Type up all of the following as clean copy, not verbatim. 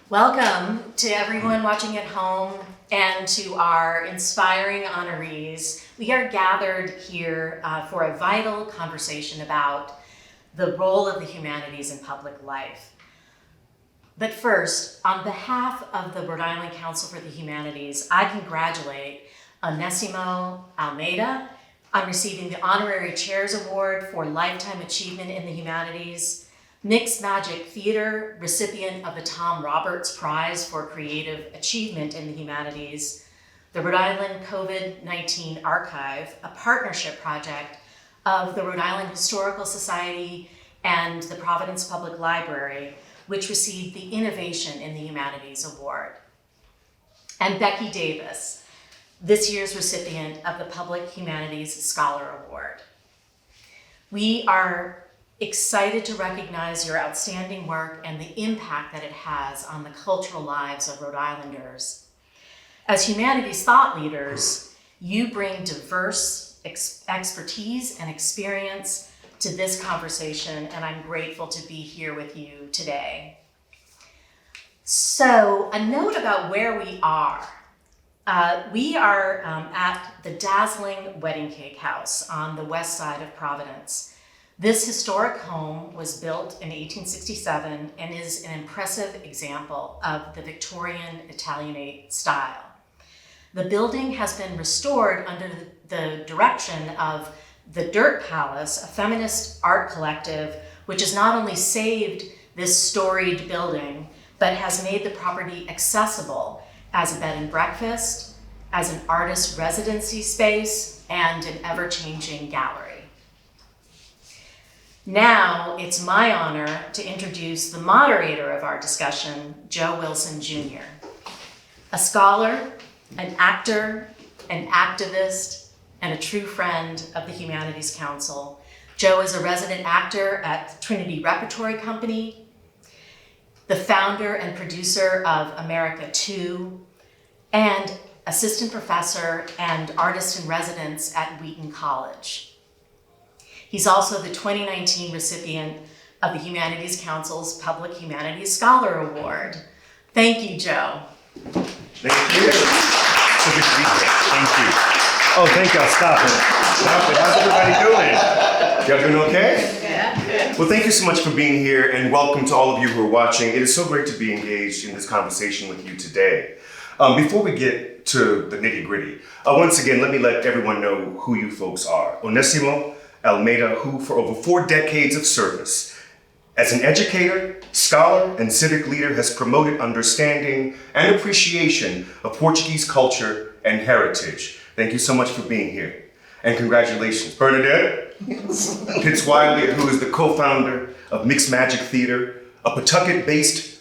Welcome to everyone watching at home and to our inspiring honorees. We are gathered here for a vital conversation about the role of the humanities in public life. But first, on behalf of the Rhode Island Council for the Humanities, I congratulate Onésimo Almeida on receiving the Honorary Chairs Award for Lifetime Achievement in the Humanities, Mixed Magic Theater, recipient of the Tom Roberts Prize for Creative Achievement in the Humanities, the Rhode Island COVID-19 Archive, a partnership project of the Rhode Island Historical Society and the Providence Public Library, which received the Innovation in the Humanities Award. And Becky Davis, this year's recipient of the Public Humanities Scholar Award. We are excited to recognize your outstanding work and the impact that it has on the cultural lives of Rhode Islanders. As humanities thought leaders, you bring diverse expertise and experience to this conversation, and I'm grateful to be here with you today. So, a note about where we are. We are at the dazzling Wedding Cake House on the west side of Providence. This historic home was built in 1867 and is an impressive example of the Victorian Italianate style. The building has been restored under the direction of the Dirt Palace, a feminist art collective, which has not only saved this storied building, but has made the property accessible as a bed and breakfast, as an artist residency space, and an ever-changing gallery. Now, it's my honor to introduce the moderator of our discussion, Joe Wilson Jr., a scholar, an actor, an activist, and a true friend of the Humanities Council. Joe is a resident actor at Trinity Repertory Company, the founder and producer of America 2, and assistant professor and artist in residence at Wheaton College. He's also the 2019 recipient of the Humanities Council's Public Humanities Scholar Award. Thank you, Joe. Thank you. So good to be here. Thank you. Oh, thank y'all. Stop it. Stop it. How's everybody doing? Y'all doing okay? Yeah. Well, thank you so much for being here, and welcome to all of you who are watching. It is so great to be engaged in this conversation with you today. Before we get to the nitty-gritty, once again, let everyone know who you folks are. Onésimo Almeida, who for over 4 decades of service as an educator, scholar, and civic leader has promoted understanding and appreciation of Portuguese culture and heritage. Thank you so much for being here. And congratulations. Bernadet, Pitts-Wiley, who is the co-founder of Mixed Magic Theater, a Pawtucket-based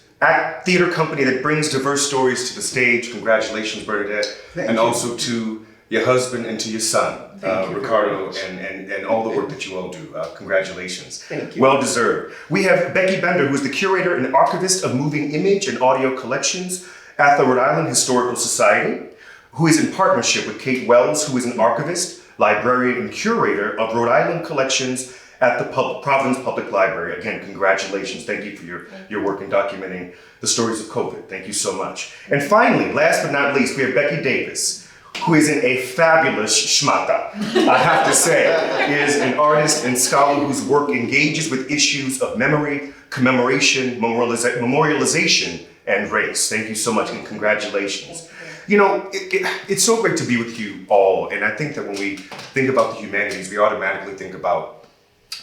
theater company that brings diverse stories to the stage. Congratulations, Bernadet. Thank you. Also to your husband and to your son, Ricardo, and all the work that you all do. Congratulations. Thank you. Well deserved. We have Becky Bender, who is the curator and archivist of moving image and audio collections at the Rhode Island Historical Society, who is in partnership with Kate Wells, who is an archivist, librarian, and curator of Rhode Island collections at the Providence Public Library. Again, congratulations. Thank you for your work in documenting the stories of COVID. Thank you so much. And finally, last but not least, we have Becky Davis, who is a fabulous schmata, I have to say, is an artist and scholar whose work engages with issues of memory, commemoration, memorialization, and race. Thank you so much, and congratulations. You know, it's so great to be with you all, and I think that when we think about the humanities, we automatically think about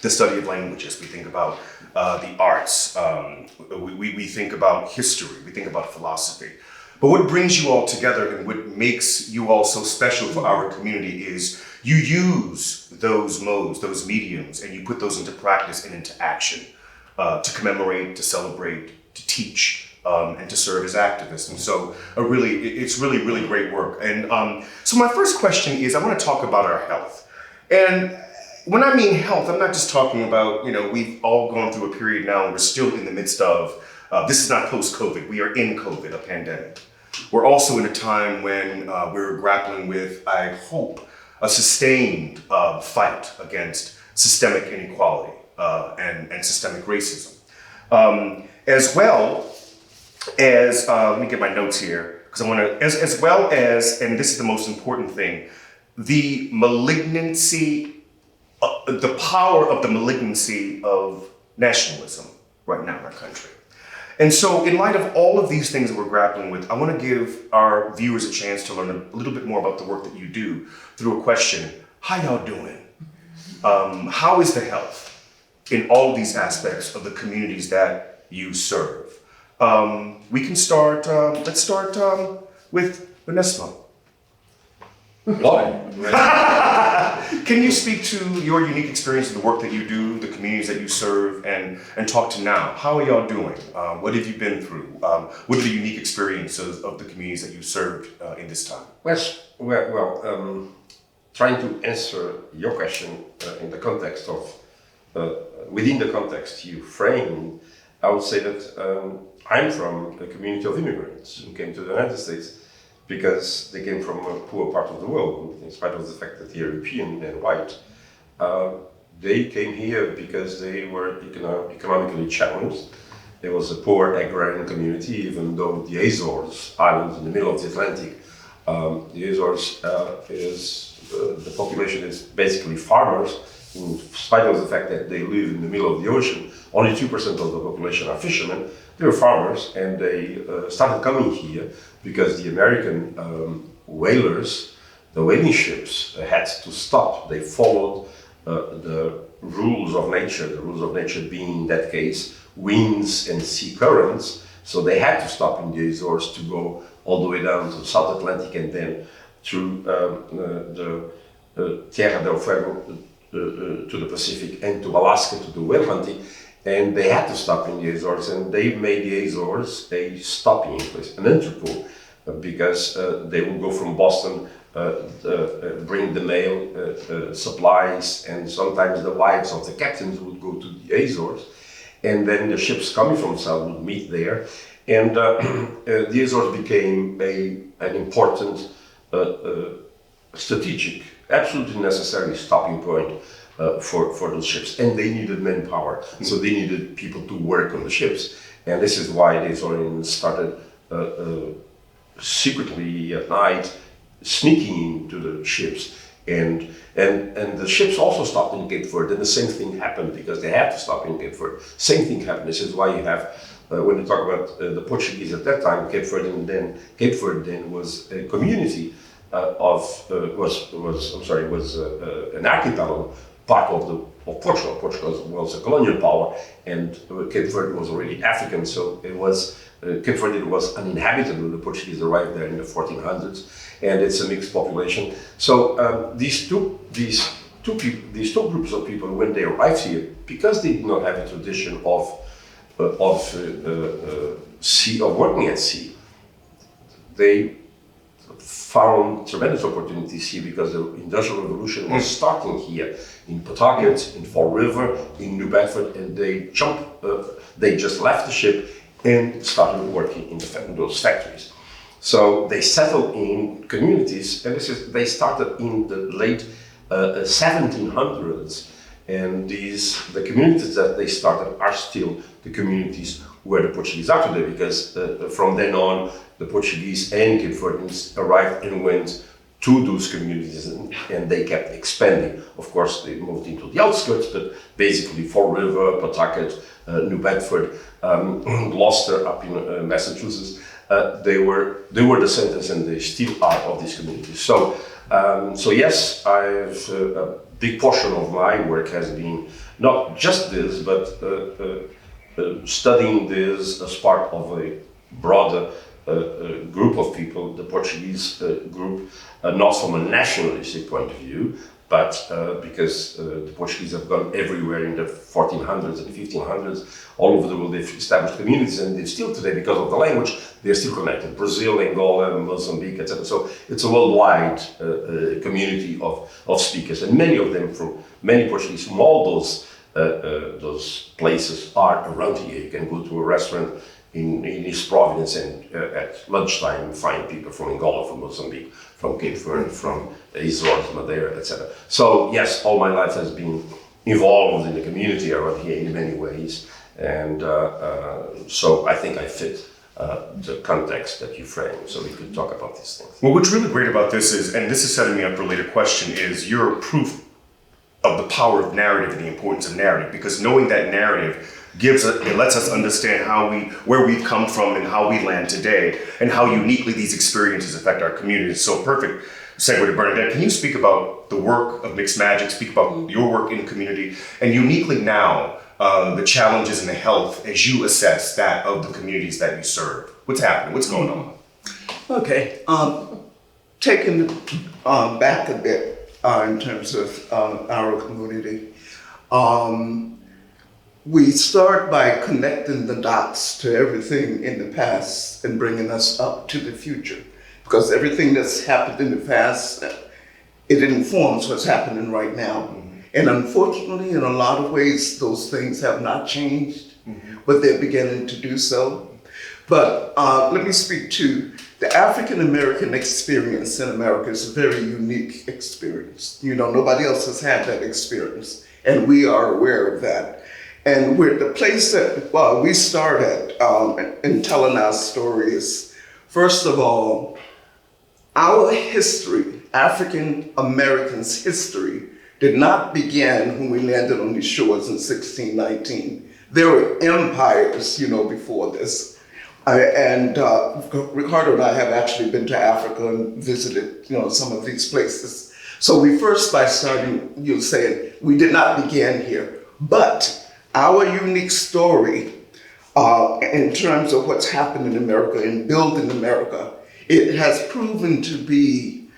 the study of languages, we think about the arts, we think about history, we think about philosophy. But what brings you all together and what makes you all so special for our community is you use those modes, those mediums, and you put those into practice and into action to commemorate, to celebrate, to teach, and to serve as activists. And so it's really great work. And so my first question is, I want to talk about our health. And when I mean health, I'm not just talking about, we've all gone through a period now and we're still in the midst of, this is not post-COVID, we are in COVID, a pandemic. We're also in a time when we're grappling with, I hope, a sustained fight against systemic inequality and systemic racism. As well, as, let me get my notes here, because I want to, as well as, and this is the most important thing, the malignancy, the power of the malignancy of nationalism right now in our country. And so in light of all of these things that we're grappling with, I want to give our viewers a chance to learn a little bit more about the work that you do through a question: how y'all doing? How is the health in all of these aspects of the communities that you serve? We can start, let's start with Onésimo. Why? Can you speak to your unique experience of the work that you do, the communities that you serve, and talk to now? How are y'all doing? What have you been through? What are the unique experiences of the communities that you served in this time? Well, trying to answer your question in the context of, within the context you framed, I would say that I'm from a community of immigrants who came to the United States because they came from a poor part of the world, in spite of the fact that they're European and white. They came here because they were economically challenged. There was a poor agrarian community, even though the Azores Islands in the middle of the Atlantic, the Azores the population is basically farmers, in spite of the fact that they live in the middle of the ocean. Only 2% of the population are fishermen. They were farmers, and they started coming here because the American whalers, the whaling ships, had to stop. They followed the rules of nature being, in that case, winds and sea currents. So they had to stop in the Azores to go all the way down to the South Atlantic and then through the Tierra del Fuego to the Pacific and to Alaska to do whale hunting. And they had to stop in the Azores, and they made the Azores a stopping place, an entrepot, because they would go from Boston, bring the mail, supplies, and sometimes the wives of the captains would go to the Azores, and then the ships coming from south would meet there, and the Azores became an important, strategic, absolutely necessary stopping point for those ships, and they needed manpower, so they needed people to work on the ships, and this is why the Azorians started secretly at night sneaking into the ships, and the ships also stopped in Cape Verde, and the same thing happened because they had to stop in Cape Verde. Same thing happened. This is why you have when you talk about the Portuguese at that time, Cape Verde then was a community was an archipelago, part of Portugal. Portugal was a colonial power, and Cape Verde was already African, so it was Cape Verde was uninhabited when the Portuguese arrived there in the 1400s, and it's a mixed population. So these two groups of people, when they arrived here, because they did not have a tradition of working at sea, they found tremendous opportunities here because the Industrial Revolution was starting here in Pawtucket, in Fall River, in New Bedford, and they just left the ship and started working in those factories. So they settled in communities, and they started in the late 1700s, and the communities that they started are still the communities where the Portuguese are today, because from then on, the Portuguese and Cape Verdeans arrived and went to those communities, and they kept expanding. Of course, they moved into the outskirts, but basically Fall River, Pawtucket, New Bedford, Gloucester up in Massachusetts, they were the centers, and they still are of these communities. So yes, a big portion of my work has been not just this, but studying this as part of a broader group of people, the Portuguese group, not from a nationalistic point of view, but because the Portuguese have gone everywhere in the 1400s and 1500s, all over the world they've established communities, and they still today, because of the language, they're still connected. Brazil, Angola, Mozambique, etc. So it's a worldwide community of speakers, and many of them many Portuguese from all those places are around here. You can go to a restaurant in East Providence, and at lunchtime find people from Angola, from Mozambique, from Cape Verde, from Azores, Madeira, etc. So yes, all my life has been involved in the community around here in many ways, and so I think I fit the context that you frame, so we could talk about these things. Well, what's really great about this is, and this is setting me up for a later question, is your proof of the power of narrative and the importance of narrative, because knowing that narrative it lets us understand where we've come from and how we land today, and how uniquely these experiences affect our communities. So perfect segue to Bernadet. Can you speak about the work of Mixed Magic, speak about your work in the community, and uniquely now, the challenges and the health as you assess that of the communities that you serve? What's happening? What's going on? Okay, taking back a bit in terms of our community, we start by connecting the dots to everything in the past and bringing us up to the future. Because everything that's happened in the past, it informs what's happening right now. And unfortunately, in a lot of ways, those things have not changed, but they're beginning to do so. But let me speak to the African American experience in America. Is a very unique experience. You know, nobody else has had that experience, and we are aware of that. And we're the place that we started in telling our stories. First of all, our history, African Americans' history, did not begin when we landed on these shores in 1619. There were empires, before this. Ricardo and I have actually been to Africa and visited, some of these places. So we first, by starting, saying, we did not begin here. But our unique story in terms of what's happened in America and building America, it has proven to be,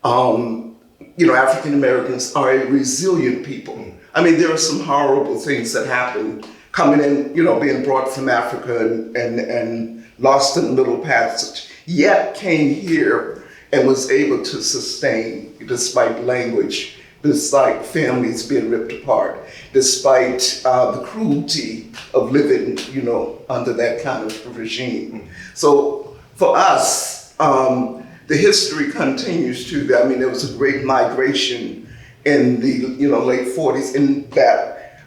African Americans are a resilient people. I mean, there are some horrible things that happen coming in, being brought from Africa and lost in the Middle Passage, yet came here and was able to sustain despite language, despite families being ripped apart, despite the cruelty of living, under that kind of regime. So for us, the history continues to, there was a great migration in the late 40s in that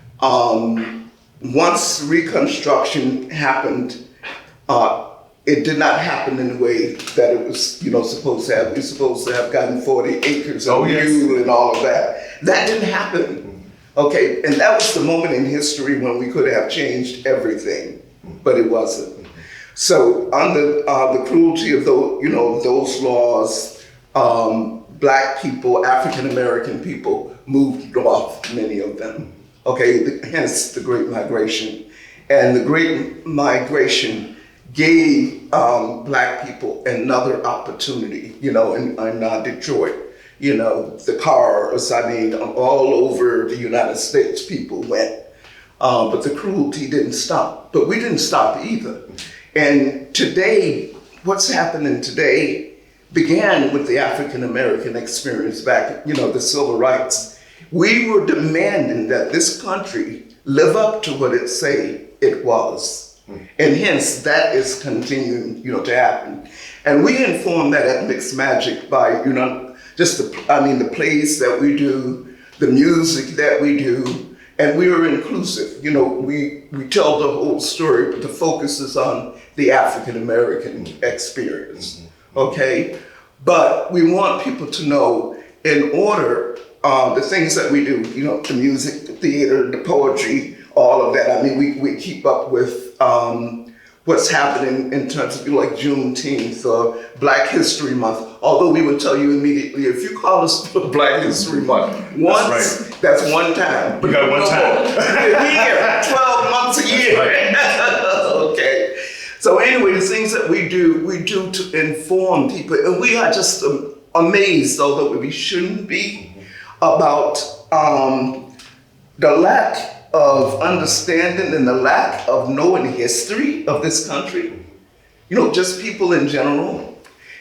once Reconstruction happened, it did not happen in the way that it was supposed to have. We're supposed to have gotten 40 acres of mule and all of that. That didn't happen. Okay, and that was the moment in history when we could have changed everything, but it wasn't. So under the cruelty of those laws, Black people, African American people moved north, many of them. Okay, hence the Great Migration. And the Great Migration gave Black people another opportunity, in Detroit. The cars, all over the United States, people went. But the cruelty didn't stop. But we didn't stop either. And today, what's happening today began with the African American experience back, the civil rights. We were demanding that this country live up to what it say it was. And hence that is continuing, to happen. And we inform that at Mixed Magic by, just the plays that we do, the music that we do, and we are inclusive. We tell the whole story, but the focus is on the African American experience, okay? But we want people to know, in order, the things that we do, the music, the theater, the poetry, all of that. We keep up with what's happening in terms of like Juneteenth or Black History Month. Although we would tell you immediately, if you call us for Black History Month once, that's one time. We got one time. A year, 12 months a year. Okay. So anyway, the things that we do to inform people, and we are just amazed, although we shouldn't be, about the lack of understanding and the lack of knowing history of this country, just people in general.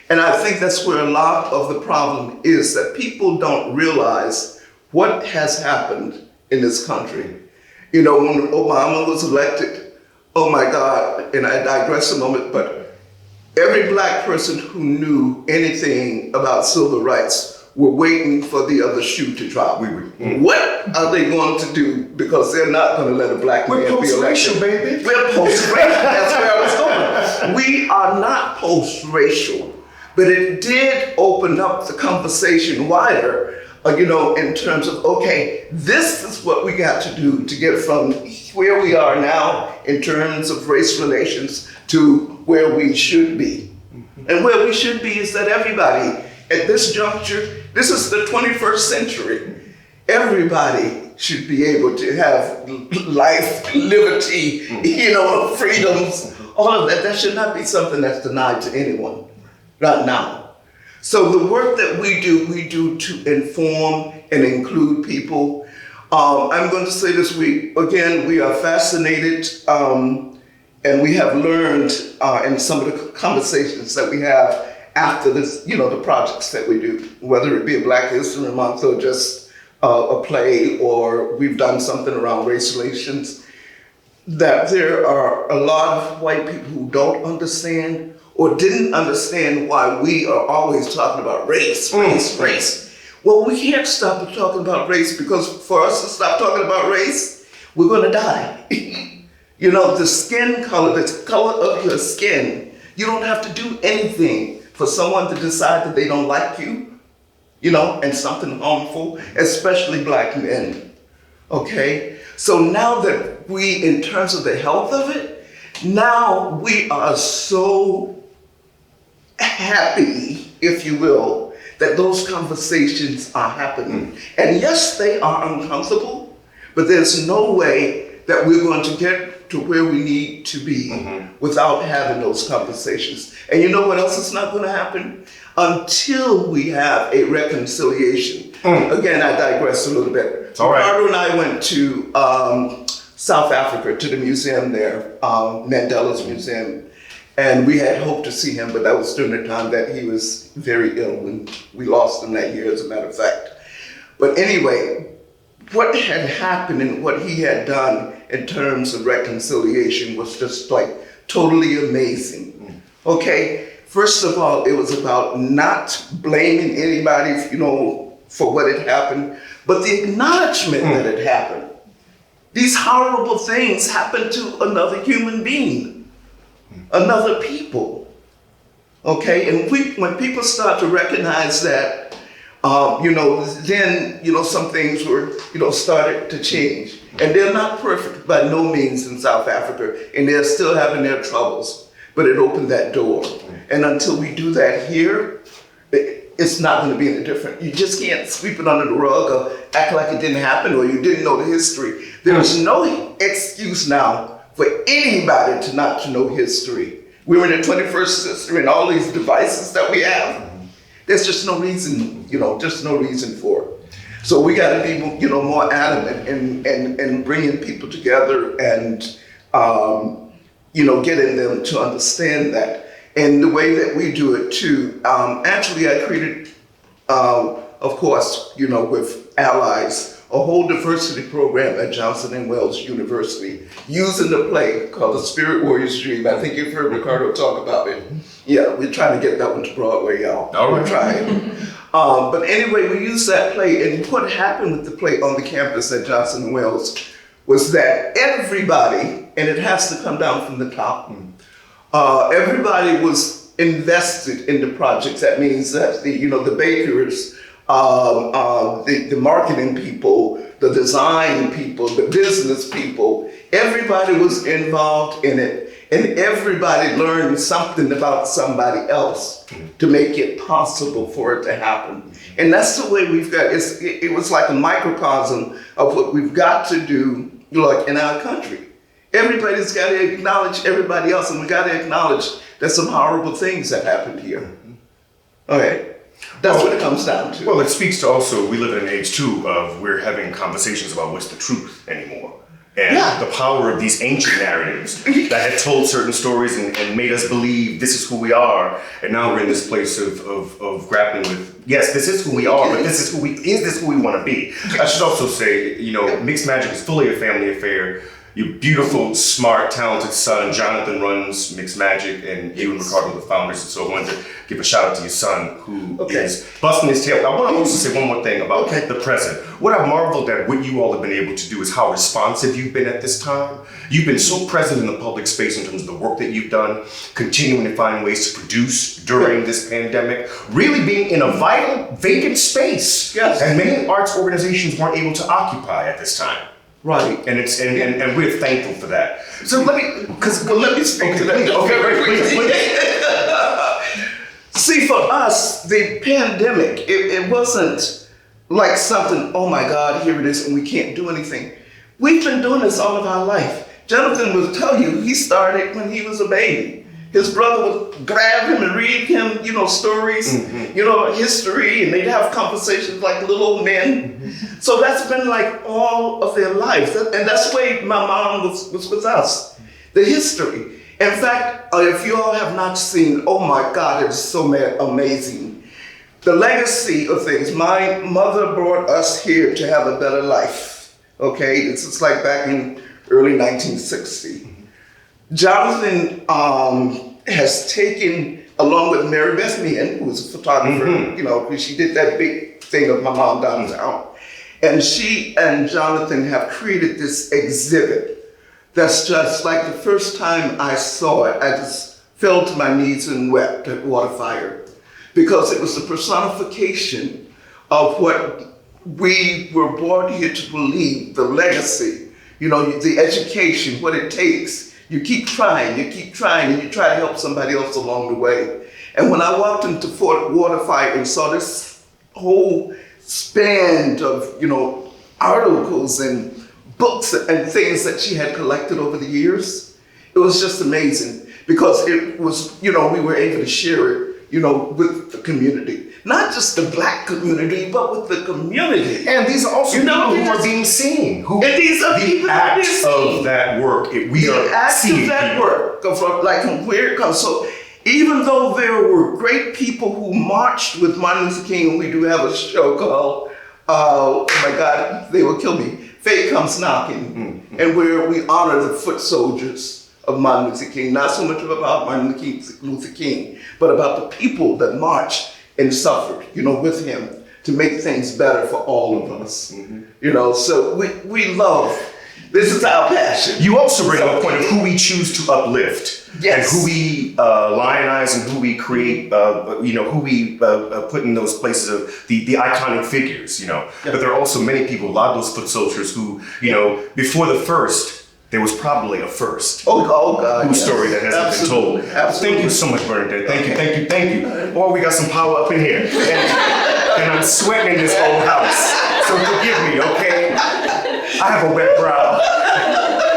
And I think that's where a lot of the problem is, that people don't realize what has happened in this country. When Obama was elected, oh my God, and I digress a moment, but every Black person who knew anything about civil rights were waiting for the other shoe to drop. What are they going to do? Because they're not going to let a Black man be elected. We're post-racial, baby. We're post-racial. That's where I was going. we are not post-racial, but it did open up the conversation wider, in terms of, okay, this is what we got to do to get from where we are now in terms of race relations to where we should be. And where we should be is that everybody at this juncture, this is the 21st century, everybody should be able to have life, liberty, freedoms, all of that. That should not be something that's denied to anyone right now. So the work that we do to inform and include people. I'm going to say this week, again, we are fascinated and we have learned in some of the conversations that we have after this, the projects that we do, whether it be a Black History Month or just a play, or we've done something around race relations, that there are a lot of white people who don't understand or didn't understand why we are always talking about race. Well, we can't stop talking about race, because for us to stop talking about race, we're going to die. The skin color, the color of your skin, you don't have to do anything for someone to decide that they don't like you, and something harmful, especially Black men, okay? So now that we, in terms of the health of it, now we are so happy, if you will, that those conversations are happening. And yes, they are uncomfortable, but there's no way that we're going to get to where we need to be without having those conversations. And you know what else is not going to happen? Until we have a reconciliation. Again, I digress a little bit. All right. Ricardo and I went to South Africa, to the museum there, Mandela's museum. And we had hoped to see him, but that was during the time that he was very ill, and we lost him that year, as a matter of fact. But anyway, what had happened and what he had done in terms of reconciliation was just like totally amazing. Okay, first of all, it was about not blaming anybody, for what had happened, but the acknowledgement that it happened. These horrible things happened to another human being. Another people, okay? And when people start to recognize that, then, some things were, started to change. And they're not perfect by no means in South Africa, and they're still having their troubles, but it opened that door. And until we do that here, it's not going to be any different. You just can't sweep it under the rug or act like it didn't happen or you didn't know the history. There's no excuse now for anybody to not to know history. We're in the 21st century and all these devices that we have. There's just no reason, just no reason for it. So we got to be, more adamant in bringing people together and, getting them to understand that. And the way that we do it too, actually I created, of course, with allies, a whole diversity program at Johnson & Wales University using the play called The Spirit Warrior's Dream. I think you've heard Ricardo talk about it. Yeah, we're trying to get that one to Broadway, y'all. All right. We're trying. But anyway, we used that play, and what happened with the play on the campus at Johnson & Wales was that everybody, and it has to come down from the top, everybody was invested in the projects. That means that the bakers, the marketing people, the design people, the business people, everybody was involved in it, and everybody learned something about somebody else to make it possible for it to happen. And that's the way we've got, it was like a microcosm of what we've got to do, like in our country. Everybody's got to acknowledge everybody else, and we got to acknowledge there's some horrible things that happened here. Okay. That's what it comes down to. Well, it speaks to also, we live in an age too of we're having conversations about what's the truth anymore. And the power of these ancient narratives that had told certain stories and made us believe this is who we are. And now we're in this place of grappling with, yes, this is who we are, but is this who we want to be? I should also say, mixed magic is fully a family affair. your beautiful, smart, talented son, Jonathan, runs Mixed Magic, and you and Ricardo are the founders. And so I wanted to give a shout out to your son, who is busting his tail. I want to also say one more thing about the present. What I've marveled at what you all have been able to do is how responsive you've been at this time. You've been so present in the public space in terms of the work that you've done, continuing to find ways to produce during this pandemic, really being in a vital, vacant space. Yes. And many arts organizations weren't able to occupy at this time. Right. And it's and we're thankful for that. So let me speak to that. Okay, please. See, for us, the pandemic, it wasn't like something, oh my God, here it is, and we can't do anything. We've been doing this all of our life. Jonathan will tell you, he started when he was a baby. His brother would grab him and read him, stories, history, and they'd have conversations like little old men. So that's been like all of their life. And that's the way my mom was with us. The history. In fact, if you all have not seen, oh my God, it's so amazing. The legacy of things. My mother brought us here to have a better life. Okay, this is like back in early 1960. Jonathan has taken, along with Mary Beth Meehan, who was a photographer, because she did that big thing of my mom downtown. And she and Jonathan have created this exhibit that's just like the first time I saw it, I just fell to my knees and wept at Waterfire, because it was the personification of what we were born here to believe, the legacy, the education, what it takes. You keep trying, and you try to help somebody else along the way. And when I walked into Fort Waterfire and saw this whole span of, articles and books and things that she had collected over the years, it was just amazing, because it was, we were able to share it, with the community. Not just the Black community, but with the community. And these are also people who are being seen. And these are people who are being seen. Of that work, we are seeing of that work, from where it comes. So even though there were great people who marched with Martin Luther King, and we do have a show called, oh my God, they will kill me, Fate Comes Knocking, and where we honor the foot soldiers of Martin Luther King, not so much about Martin Luther King, but about the people that marched and suffered, with him to make things better for all of us. So we love, this is our passion. You also bring up a point of who we choose to uplift. Yes. And who we lionize and who we create, who we put in those places of the iconic figures, But there are also many people, a lot of those foot soldiers who, before the first, there was probably a first. Oh God. Whose story that hasn't been told. Absolutely. Thank you so much, Bernadet. Thank you. Oh, we got some power up in here. And I'm sweating in this old house. So forgive me, okay? I have a wet brow.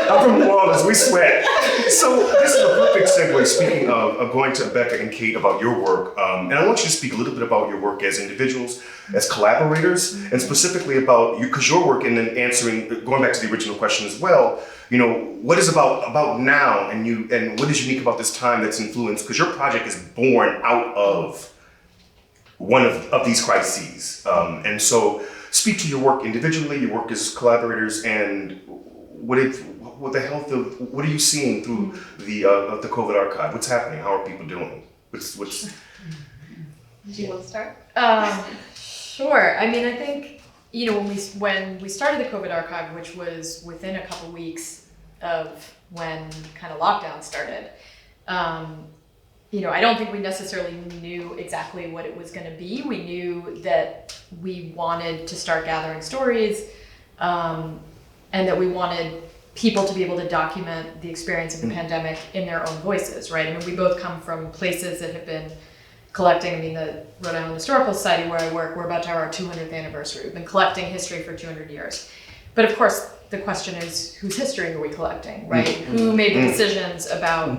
I'm from New Orleans, we sweat. So this is a perfect segue, speaking of going to Becca and Kate about your work. And I want you to speak a little bit about your work as individuals, as collaborators, and specifically about because your work, and then answering, going back to the original question as well, what is about now, and what is unique about this time that's influenced, because your project is born out of one of these crises. And so speak to your work individually, your work as collaborators, and what are you seeing through the COVID archive? What's happening? How are people doing? What's Do you want to start? Sure. I mean, I think, when we started the COVID archive, which was within a couple weeks of when kind of lockdown started, I don't think we necessarily knew exactly what it was going to be. We knew that we wanted to start gathering stories, and that we wanted people to be able to document the experience of the pandemic in their own voices, right? I mean, we both come from places that have been collecting. I mean, the Rhode Island Historical Society, where I work, we're about to have our 200th anniversary. We've been collecting history for 200 years. But of course, the question is, whose history are we collecting, right? Who made the decisions about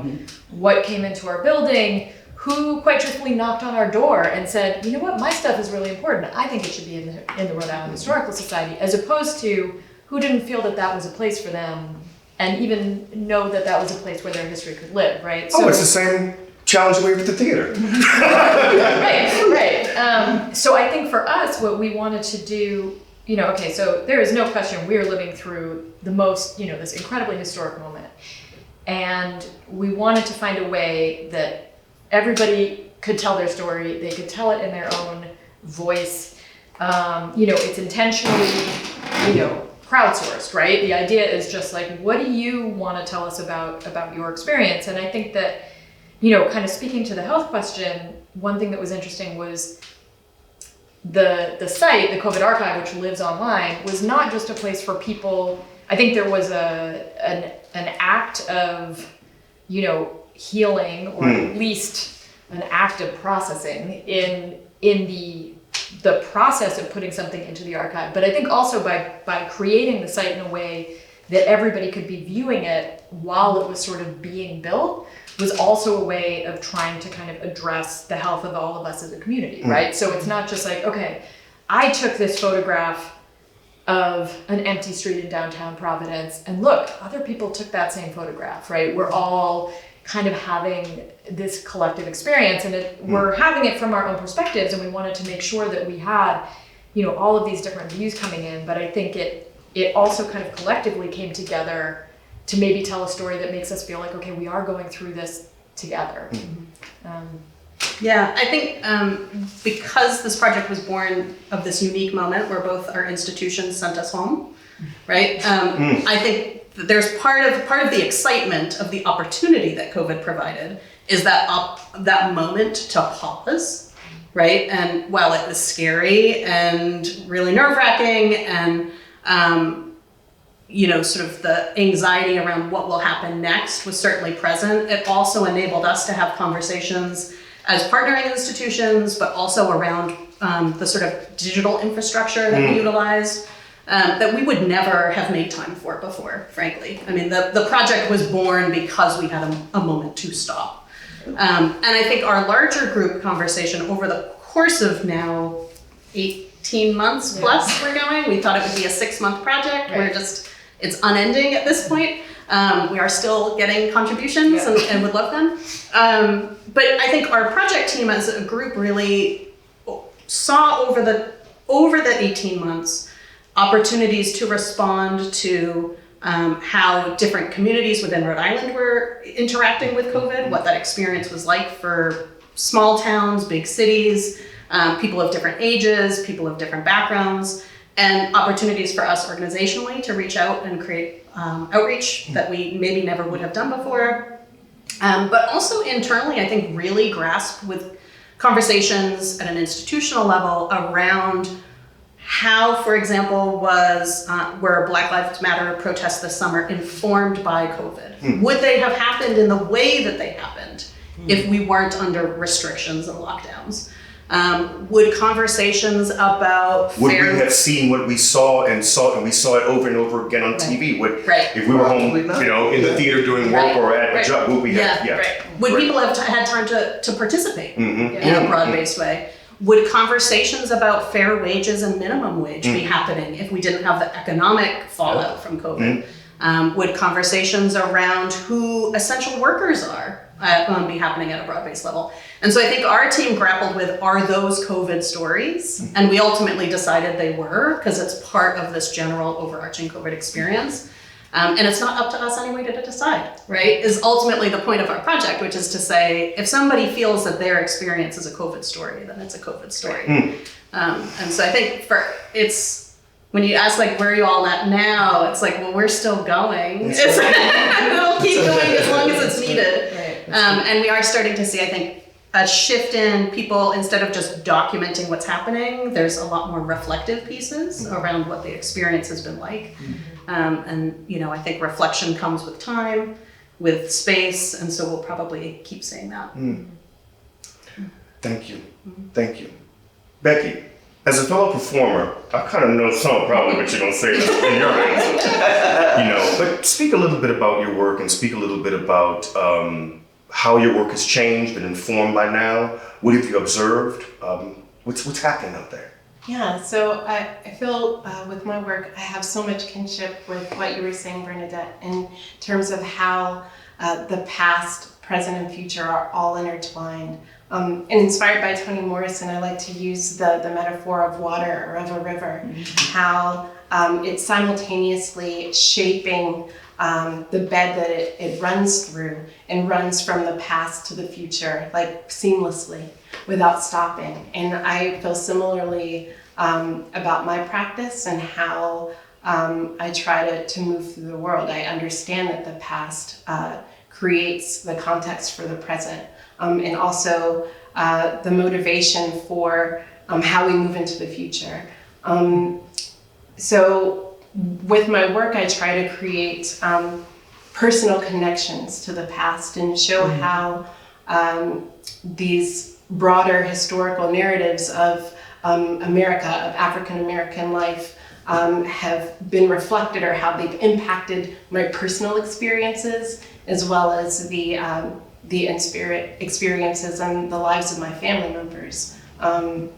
what came into our building? Who, quite truthfully, knocked on our door and said, you know what, my stuff is really important. I think it should be in the Rhode Island Historical Society, as opposed to who didn't feel that that was a place for them and even know that that was a place where their history could live, right? So it's the same challenge away with the theater. Right. So I think for us, what we wanted to do okay, so there is no question we are living through the most, this incredibly historic moment. And we wanted to find a way that everybody could tell their story, they could tell it in their own voice. It's intentionally, crowdsourced, right? The idea is just like, what do you want to tell us about your experience? And I think that, kind of speaking to the health question, one thing that was interesting was the site, the COVID Archive, which lives online, was not just a place for people. I think there was an act of, healing, or at least an act of processing in the process of putting something into the archive. But I think also by creating the site in a way that everybody could be viewing it while it was sort of being built was also a way of trying to kind of address the health of all of us as a community, right? So it's not just like, okay, I took this photograph of an empty street in downtown Providence, and look, other people took that same photograph, right? We're all kind of having this collective experience, and we're having it from our own perspectives, and we wanted to make sure that we had, all of these different views coming in. But I think it also kind of collectively came together to maybe tell a story that makes us feel like, okay, we are going through this together. Yeah, I think because this project was born of this unique moment where both our institutions sent us home, right? I think that there's part of the excitement of the opportunity that COVID provided is that moment to pause, right? And while it was scary and really nerve-wracking and sort of the anxiety around what will happen next was certainly present, it also enabled us to have conversations as partnering institutions, but also around the sort of digital infrastructure that we utilized that we would never have made time for before, frankly. I mean, the project was born because we had a moment to stop. And I think our larger group conversation over the course of now 18 months plus we're going, we thought it would be a 6-month project. Right. It's unending at this point. We are still getting contributions and would love them. But I think our project team as a group really saw over the 18 months opportunities to respond to how different communities within Rhode Island were interacting with COVID, what that experience was like for small towns, big cities, people of different ages, people of different backgrounds, and opportunities for us organizationally to reach out and create outreach that we maybe never would have done before. But also internally, I think really grasp with conversations at an institutional level around how, for example, were Black Lives Matter protests this summer informed by COVID? Would they have happened in the way that they happened if we weren't under restrictions and lockdowns? Would conversations about would we have seen what we saw and we saw it over and over again on TV? If we were home, in the theater doing work or at a job, would we have? Would people have had time to participate in a broad-based way? Would conversations about fair wages and minimum wage be happening if we didn't have the economic fallout from COVID? Would conversations around who essential workers are be happening at a broad-based level? And so I think our team grappled with, are those COVID stories? And we ultimately decided they were, because it's part of this general overarching COVID experience. And it's not up to us anyway to decide, right? Is ultimately the point of our project, which is to say, if somebody feels that their experience is a COVID story, then it's a COVID story. And so I think when you ask where are you all at now, it's well, we're still going. We'll keep going as long as it's needed. And we are starting to see, I think, a shift in people, instead of just documenting what's happening, there's a lot more reflective pieces around what the experience has been like. And I think reflection comes with time, with space, and so we'll probably keep saying that. Thank you. Thank you. Becky, as a fellow performer, I kind of know some probably what you're going to say in your answer. But speak a little bit about your work and speak a little bit about how your work has changed and informed by now. What have you observed? What's happening out there? Yeah, so I feel with my work, I have so much kinship with what you were saying, Bernadet, in terms of how the past, present, and future are all intertwined. And inspired by Toni Morrison, I like to use the metaphor of water or of a river, how it's simultaneously shaping the bed that it runs through and runs from the past to the future, like seamlessly without stopping. And I feel similarly about my practice and how I try to move through the world. I understand that the past creates the context for the present, and also the motivation for how we move into the future. So with my work, I try to create personal connections to the past and show how these broader historical narratives of America, of African American life, have been reflected, or how they've impacted my personal experiences, as well as the experiences and the lives of my family members and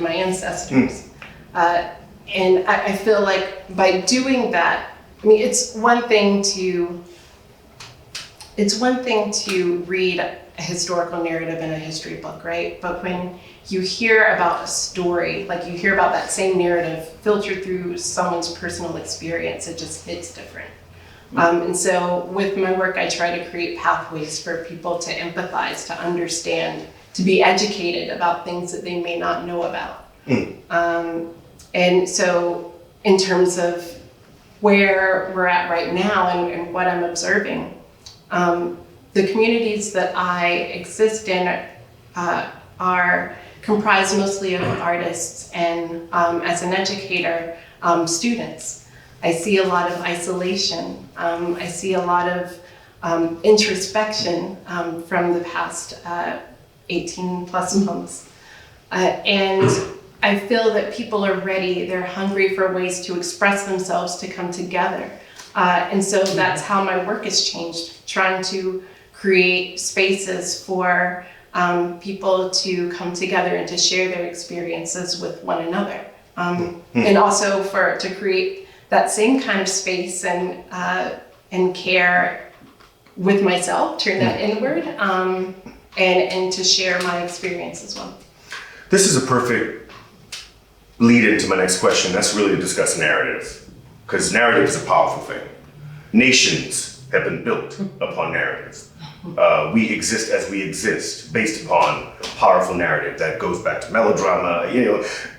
my ancestors. And I feel like by doing that, I mean, it's one thing to read a historical narrative in a history book, right? But when you hear about a story, like you hear about that same narrative filtered through someone's personal experience, it just hits different. And so with my work, I try to create pathways for people to empathize, to understand, to be educated about things that they may not know about. And so in terms of where we're at right now and what I'm observing, the communities that I exist in are comprised mostly of artists and, as an educator, students. I see a lot of isolation. I see a lot of introspection from the past 18 plus months. And I feel that people are ready, they're hungry for ways to express themselves, to come together. And so that's how my work has changed, trying to create spaces for people to come together and to share their experiences with one another. And also to create that same kind of space and care with myself, turn that inward, and to share my experience as well. This is a perfect lead into my next question. That's really to discuss narrative, because narrative is a powerful thing. Nations have been built upon narrative. We exist as we exist based upon powerful narrative that goes back to melodrama,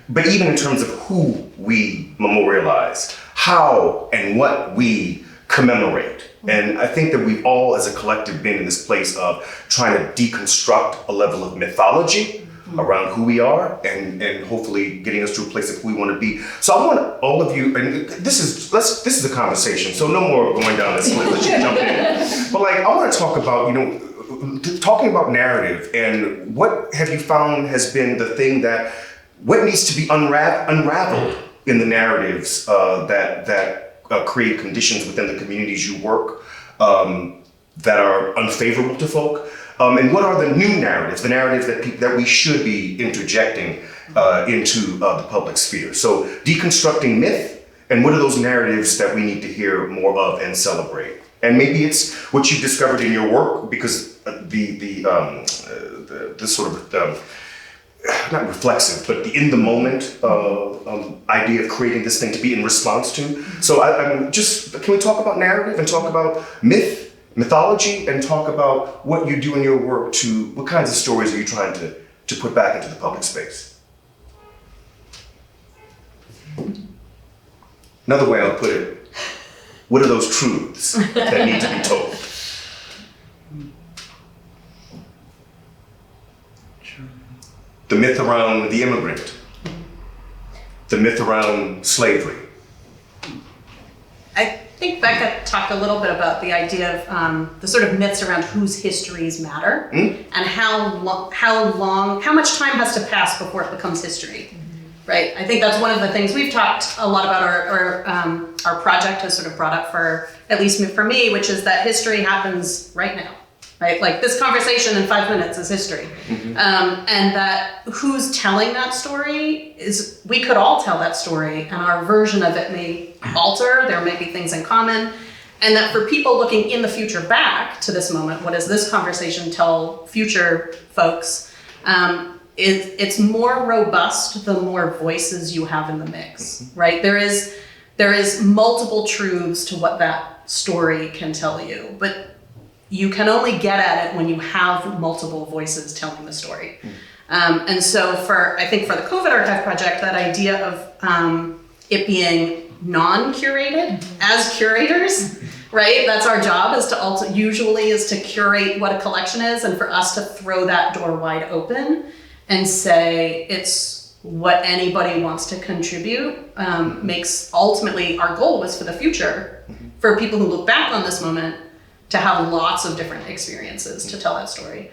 but even in terms of who we memorialize, how and what we commemorate. And I think that we've all as a collective been in this place of trying to deconstruct a level of mythology around who we are, and hopefully getting us to a place of who we want to be. So I want all of you, and this is a conversation, so no more going down this list. Let's just jump in. But I want to talk about, talking about narrative, and what have you found has been the thing what needs to be unraveled in the narratives that create conditions within the communities you work that are unfavorable to folk. And what are the new narratives, the narratives that we should be interjecting into the public sphere? So deconstructing myth, and what are those narratives that we need to hear more of and celebrate? And maybe it's what you've discovered in your work, because the sort of not reflexive, but the in the moment idea of creating this thing to be in response to. So can we talk about narrative and talk about mythology, and talk about what you do in your work what kinds of stories are you trying to put back into the public space? Another way I'll put it, what are those truths that need to be told? The myth around the immigrant, the myth around slavery. I think Becca talked a little bit about the idea of the sort of myths around whose histories matter, and how much time has to pass before it becomes history, right? I think that's one of the things we've talked a lot about. Our project has sort of brought up, for at least for me, which is that history happens right now, right? Like this conversation in 5 minutes is history, and that who's telling that story is, we could all tell that story, and our version of it may alter. There may be things in common, and that for people looking in the future back to this moment, what does this conversation tell future folks? It's more robust the more voices you have in the mix, right? There is multiple truths to what that story can tell you, but you can only get at it when you have multiple voices telling the story. And so I think for the COVID Archive project, that idea of it being non-curated as curators, right? That's our job, usually is to curate what a collection is, and for us to throw that door wide open and say it's what anybody wants to contribute. Makes ultimately our goal was for the future, for people who look back on this moment to have lots of different experiences to tell that story.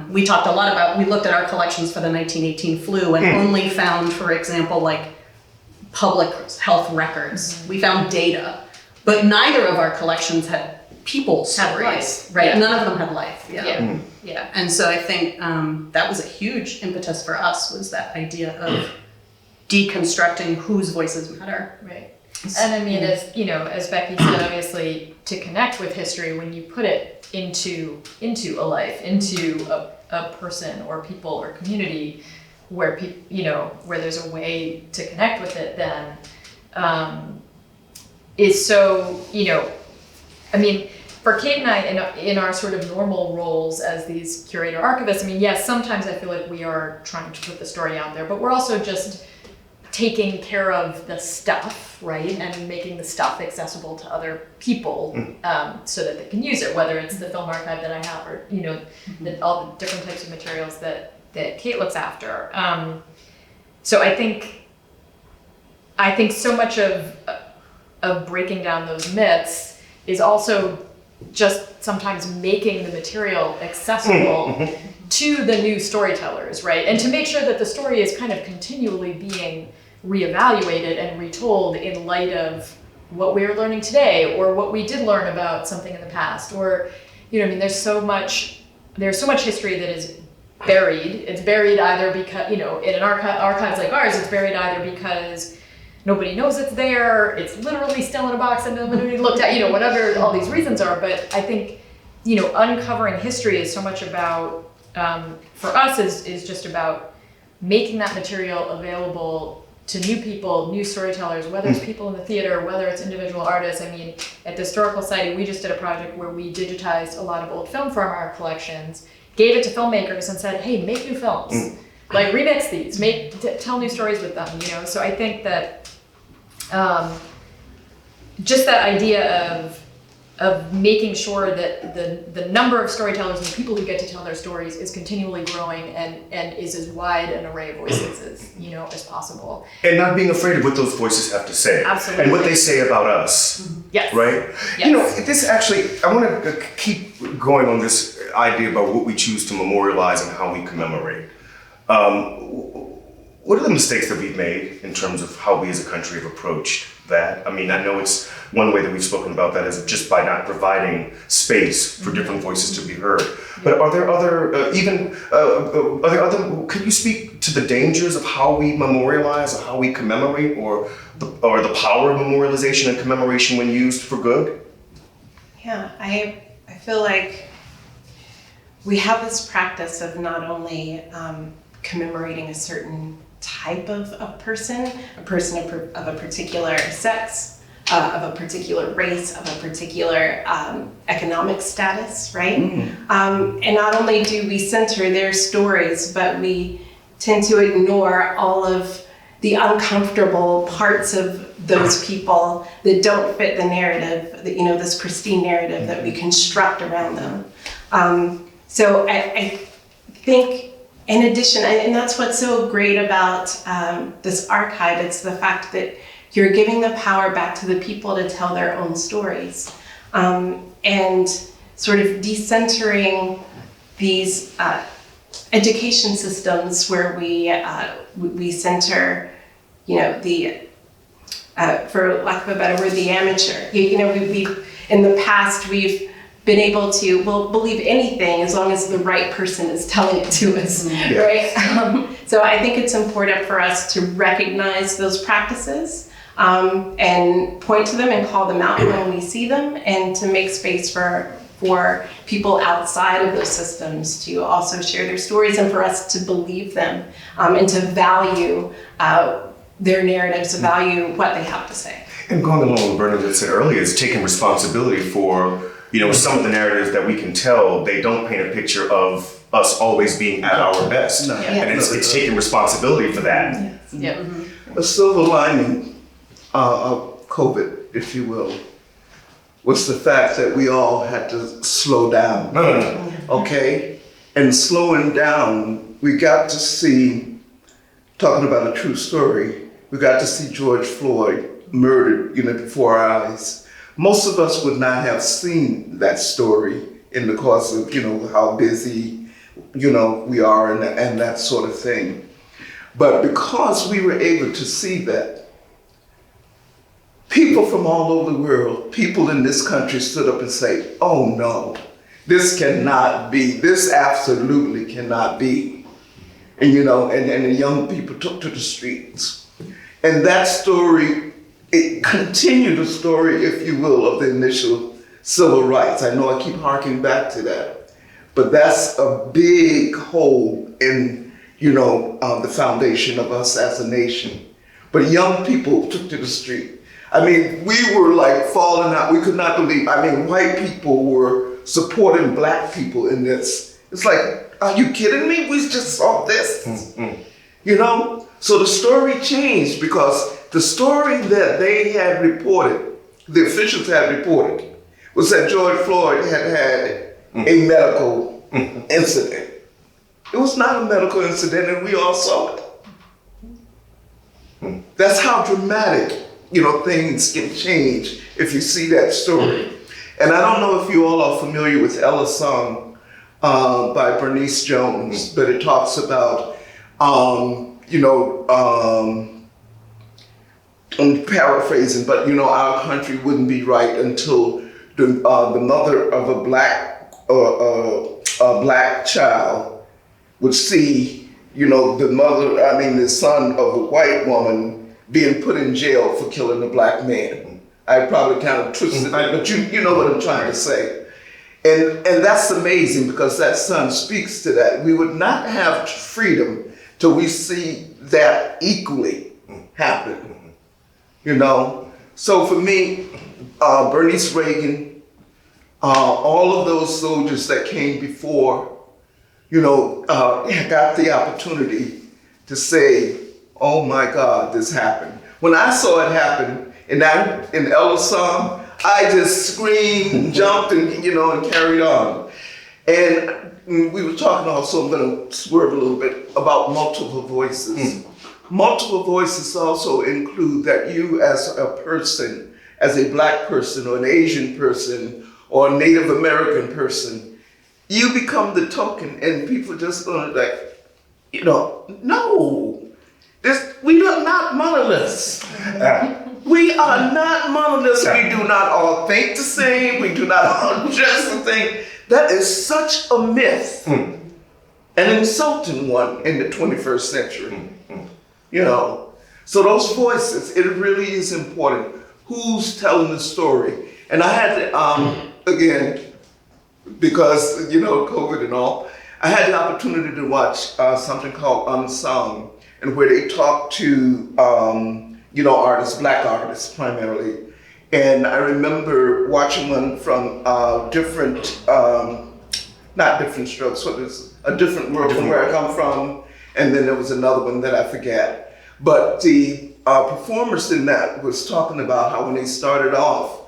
We talked a lot about, we looked at our collections for the 1918 flu and only found, for example, like public health records. We found data, but neither of our collections had people stories, right? Yeah. None of them had life. Yeah. And so I think that was a huge impetus for us, was that idea of deconstructing whose voices matter. Right. And I mean, as Becky said, obviously, to connect with history, when you put it into a life, into a person or people or community where where there's a way to connect with it, then is so, I mean, for Kate and I, in our sort of normal roles as these curator archivists, I mean, yes, sometimes I feel like we are trying to put the story out there, but we're also just taking care of the stuff, right? And making the stuff accessible to other people so that they can use it, whether it's the film archive that I have or, all the different types of materials that Kate looks after. So I think so much of breaking down those myths is also just sometimes making the material accessible to the new storytellers, right? And to make sure that the story is kind of continually being reevaluated and retold in light of what we're learning today, or what we did learn about something in the past, or there's so much history that is buried. It's buried either because in an archives like ours, it's buried either because nobody knows it's there, it's literally still in a box and nobody looked at, whatever all these reasons are. But I think, uncovering history is so much about, for us, is just about making that material available to new people, new storytellers, whether it's people in the theater, whether it's individual artists. I mean, at the Historical Society, we just did a project where we digitized a lot of old film from our collections, gave it to filmmakers and said, hey, make new films. Like, remix these, tell new stories with them, So I think that just that idea of making sure that the number of storytellers and the people who get to tell their stories is continually growing and is as wide an array of voices as possible. And not being afraid of what those voices have to say. Absolutely. And what they say about us. Yes. Right? Yes. This actually, I want to keep going on this idea about what we choose to memorialize and how we commemorate. What are the mistakes that we've made in terms of how we as a country have approached that? I mean, I know it's one way that we've spoken about that is just by not providing space for different voices to be heard. But are there other, could you speak to the dangers of how we memorialize or how we commemorate, or the power of memorialization and commemoration when used for good? Yeah, I feel like we have this practice of not only commemorating a certain type of a person of a particular sex, of a particular race, of a particular economic status, right? And not only do we center their stories, but we tend to ignore all of the uncomfortable parts of those people that don't fit the narrative, that, this pristine narrative that we construct around them. So I think, in addition, and that's what's so great about this archive, it's the fact that you're giving the power back to the people to tell their own stories, and sort of decentering these education systems where we center, the, for lack of a better word, the amateur. We've in the past, we've been able to, believe anything as long as the right person is telling it to us, right? So I think it's important for us to recognize those practices and point to them and call them out when we see them, and to make space for for people outside of those systems to also share their stories and for us to believe them and to value their narratives, to value what they have to say. And going along with what Bernadet said earlier, is taking responsibility for, some of the narratives that we can tell, they don't paint a picture of us always being at our best. No. And it's taking responsibility for that. Yep. A silver lining of COVID, if you will, was the fact that we all had to slow down. Okay? And slowing down, we got to see, talking about a true story, we got to see George Floyd murdered, before our eyes. Most of us would not have seen that story in the course of, how busy, we are and that sort of thing. But because we were able to see that, people from all over the world, people in this country stood up and say, oh no, this cannot be, this absolutely cannot be. And and the young people took to the streets. And that story, it continued the story, if you will, of the initial civil rights. I know I keep harking back to that, but that's a big hole in, the foundation of us as a nation. But young people took to the street. I mean, we were like falling out. We could not believe. I mean, white people were supporting black people in this. It's like, are you kidding me? We just saw this, So the story changed because the story that they had reported, the officials had reported, was that George Floyd had a medical incident. It was not a medical incident, and we all saw it. That's how dramatic, things can change if you see that story. And I don't know if you all are familiar with Ella's song by Bernice Jones, but it talks about, I'm paraphrasing, but our country wouldn't be right until the mother of a black child would see, the son of a white woman being put in jail for killing a black man. I probably kind of twisted it, but you know what I'm trying to say. And that's amazing because that son speaks to that. We would not have freedom till we see that equally happen. So for me, Bernice Reagan, all of those soldiers that came before, got the opportunity to say, oh my God, this happened. When I saw it happen in Ella's song, I just screamed, jumped, and carried on. And we were talking also, I'm going to swerve a little bit, about multiple voices. Multiple voices also include that you as a person, as a black person or an Asian person or a Native American person, you become the token and people just going to no, we are not monoliths. We are not monoliths. We do not all think the same. We do not all dress the same. That is such a myth, an insulting one in the 21st century. So those voices, it really is important. Who's telling the story? And I had to, again, because, COVID and all, I had the opportunity to watch something called Unsung, and where they talk to, artists, black artists primarily. And I remember watching one from different, not different strokes, what is a different world from where I come from. And then there was another one that I forget. But the performers in that was talking about how when they started off,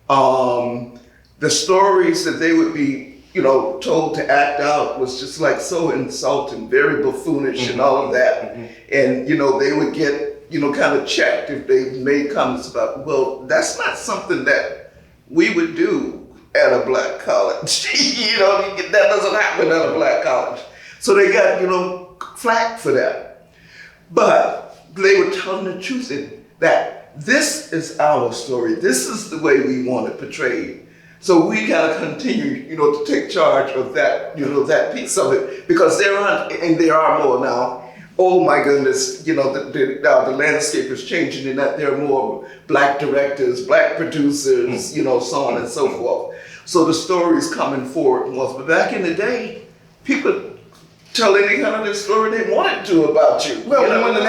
the stories that they would be, told to act out was just like so insulting, very buffoonish and all of that. And, they would get, kind of checked if they made comments about, well, that's not something that we would do at a black college. That doesn't happen at a black college. So they got, flack for that. But they were telling the truth in that this is our story. This is the way we want it portrayed. So we gotta continue, to take charge of that, that piece of it, because there are more now, oh my goodness, you know, the landscape is changing in that there are more black directors, black producers, you know, so on and so forth. So the stories coming forward more. But back in the day, people tell any kind of story they wanted to about you. Well, you know, when the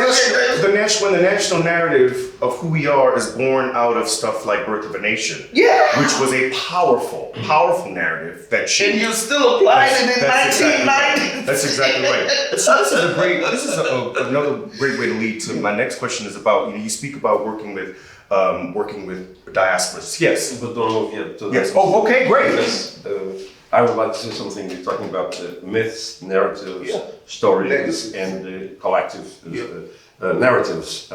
national narrative of who we are is born out of stuff like Birth of a Nation, which was a powerful narrative that and you're still applying it in 1990. That's exactly right. So this is another great way to lead to my next question. Is about, you speak about working with diasporas. Yes. But don't move yet to Yes. Oh, okay, great. Because, I would like to say something. We're talking about myths, narratives, stories, and collective narratives.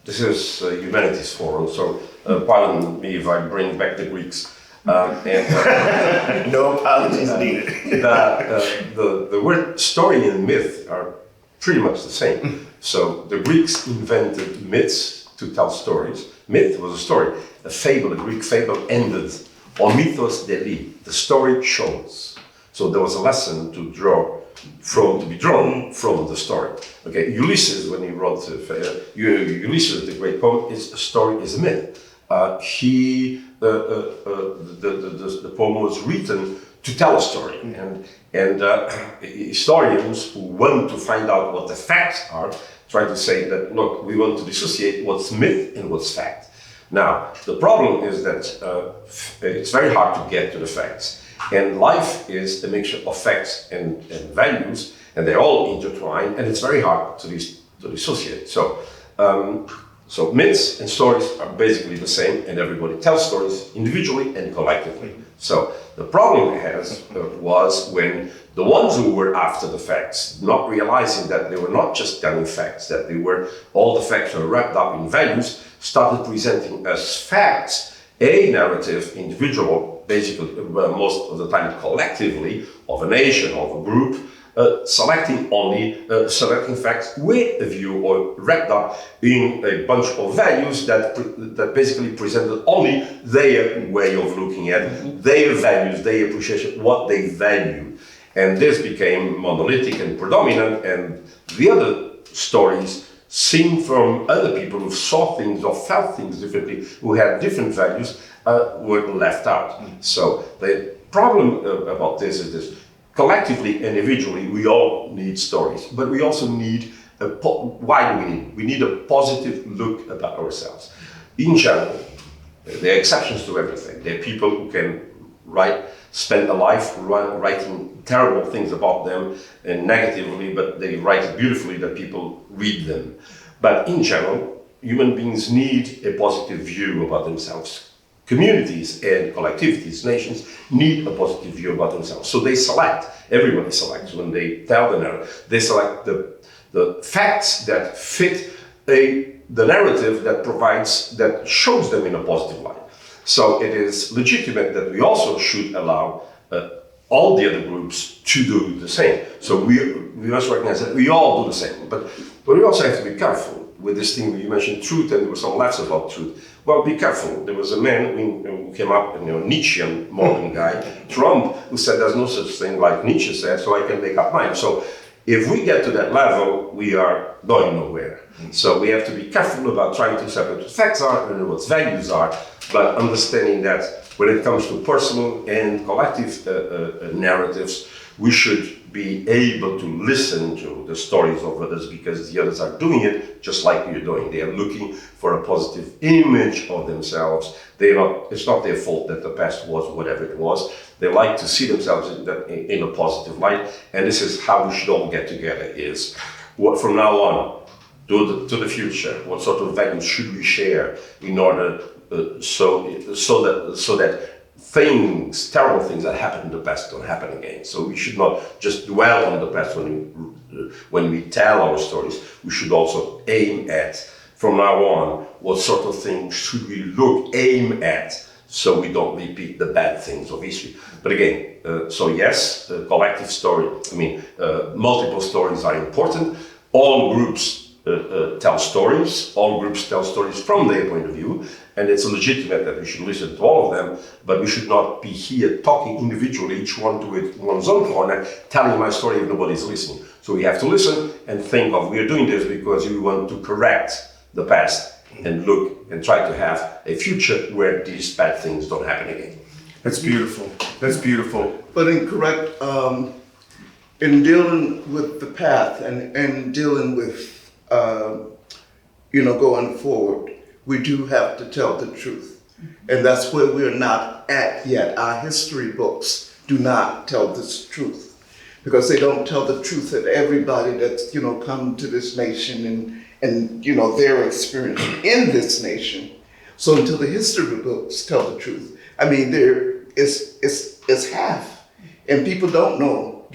This is a humanities forum, so pardon me if I bring back the Greeks. No apologies needed. The word story and myth are pretty much the same. So the Greeks invented myths to tell stories. Myth was a story. A fable, a Greek fable, ended on mythos deli. The story shows. So there was a lesson to be drawn from the story. Okay, Ulysses, when he wrote Ulysses, the great poem, a story is a myth. The poem was written to tell a story, and historians who want to find out what the facts are try to say that, look, we want to dissociate what's myth and what's fact. Now, the problem is that it's very hard to get to the facts. And life is a mixture of facts and values, and they're all intertwined, and it's very hard to dissociate. So myths and stories are basically the same, and everybody tells stories individually and collectively. So the problem was when the ones who were after the facts, not realizing that they were not just telling facts, that all the facts were wrapped up in values, started presenting as facts a narrative, individual, basically most of the time collectively, of a nation, of a group, selecting facts with a view or wrapped up in a bunch of values that basically presented only their way of looking at their values, their appreciation, what they valued. And this became monolithic and predominant, and the other stories seen from other people who saw things or felt things differently, who had different values, were left out. So the problem about this is this: collectively, individually, we all need stories, but we also need why do we need? We need a positive look about ourselves. In general, there are exceptions to everything. There are people who can spend a life writing terrible things about them and negatively, but they write it beautifully that people read them. But in general, human beings need a positive view about themselves. Communities and collectivities, nations, need a positive view about themselves. So they select, everybody selects when they tell the narrative. They select the facts that fit the narrative that shows them in a positive light. So it is legitimate that we also should allow all the other groups to do the same. So we must recognize that we all do the same. But we also have to be careful with this thing. You mentioned truth, and there were some laughs about truth. Well, be careful. There was a man who came up, Nietzschean modern guy, Trump, who said there's no such thing like Nietzsche said, so I can make up mine. So if we get to that level, we are going nowhere. So we have to be careful about trying to separate what facts are and what values are, but understanding that when it comes to personal and collective narratives, we should be able to listen to the stories of others, because the others are doing it just like you're doing. They are looking for a positive image of themselves. It's not their fault that the past was whatever it was. They like to see themselves in a positive light, and this is how we should all get together, is what from now on to the future, what sort of values should we share in order so that terrible things that happened in the past don't happen again. So we should not just dwell on the past when we tell our stories. We should also aim at, from now on, what sort of things should we aim at, so we don't repeat the bad things of history. But again, collective story, multiple stories are important. All groups tell stories. All groups tell stories from their point of view, and it's legitimate that we should listen to all of them, but we should not be here talking individually, each one to it, one's own corner, telling my story if nobody's listening. So we have to listen and think of, we are doing this because we want to correct the past and look and try to have a future where these bad things don't happen again. That's beautiful. That's beautiful. But in dealing with the path and dealing with, going forward, we do have to tell the truth. And that's where we're not at yet. Our history books do not tell this truth, because they don't tell the truth that everybody that's, come to this nation and their experience in this nation. So until the history books tell the truth, I mean, it's half, and people don't know,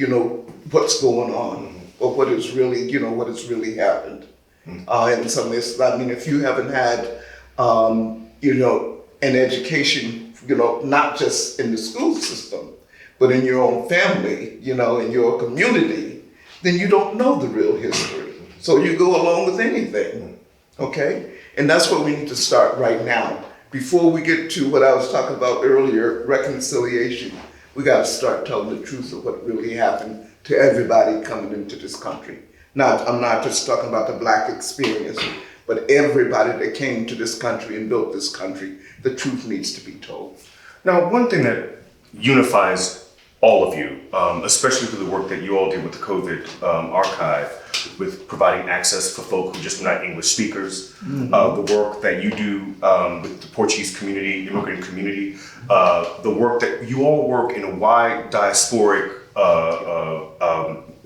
what's going on or what is really, what has really happened. In some ways, I mean, if you haven't had, an education, not just in the school system, but in your own family, in your community, then you don't know the real history. So you go along with anything, okay? And that's where we need to start right now. Before we get to what I was talking about earlier, reconciliation, we got to start telling the truth of what really happened to everybody coming into this country. Now, I'm not just talking about the Black experience, but everybody that came to this country and built this country, the truth needs to be told. Now, one thing that unifies all of you, especially through the work that you all did with the COVID archive, with providing access for folk who just were not English speakers, the work that you do with the Portuguese community, immigrant community, the work that you all work in a wide diasporic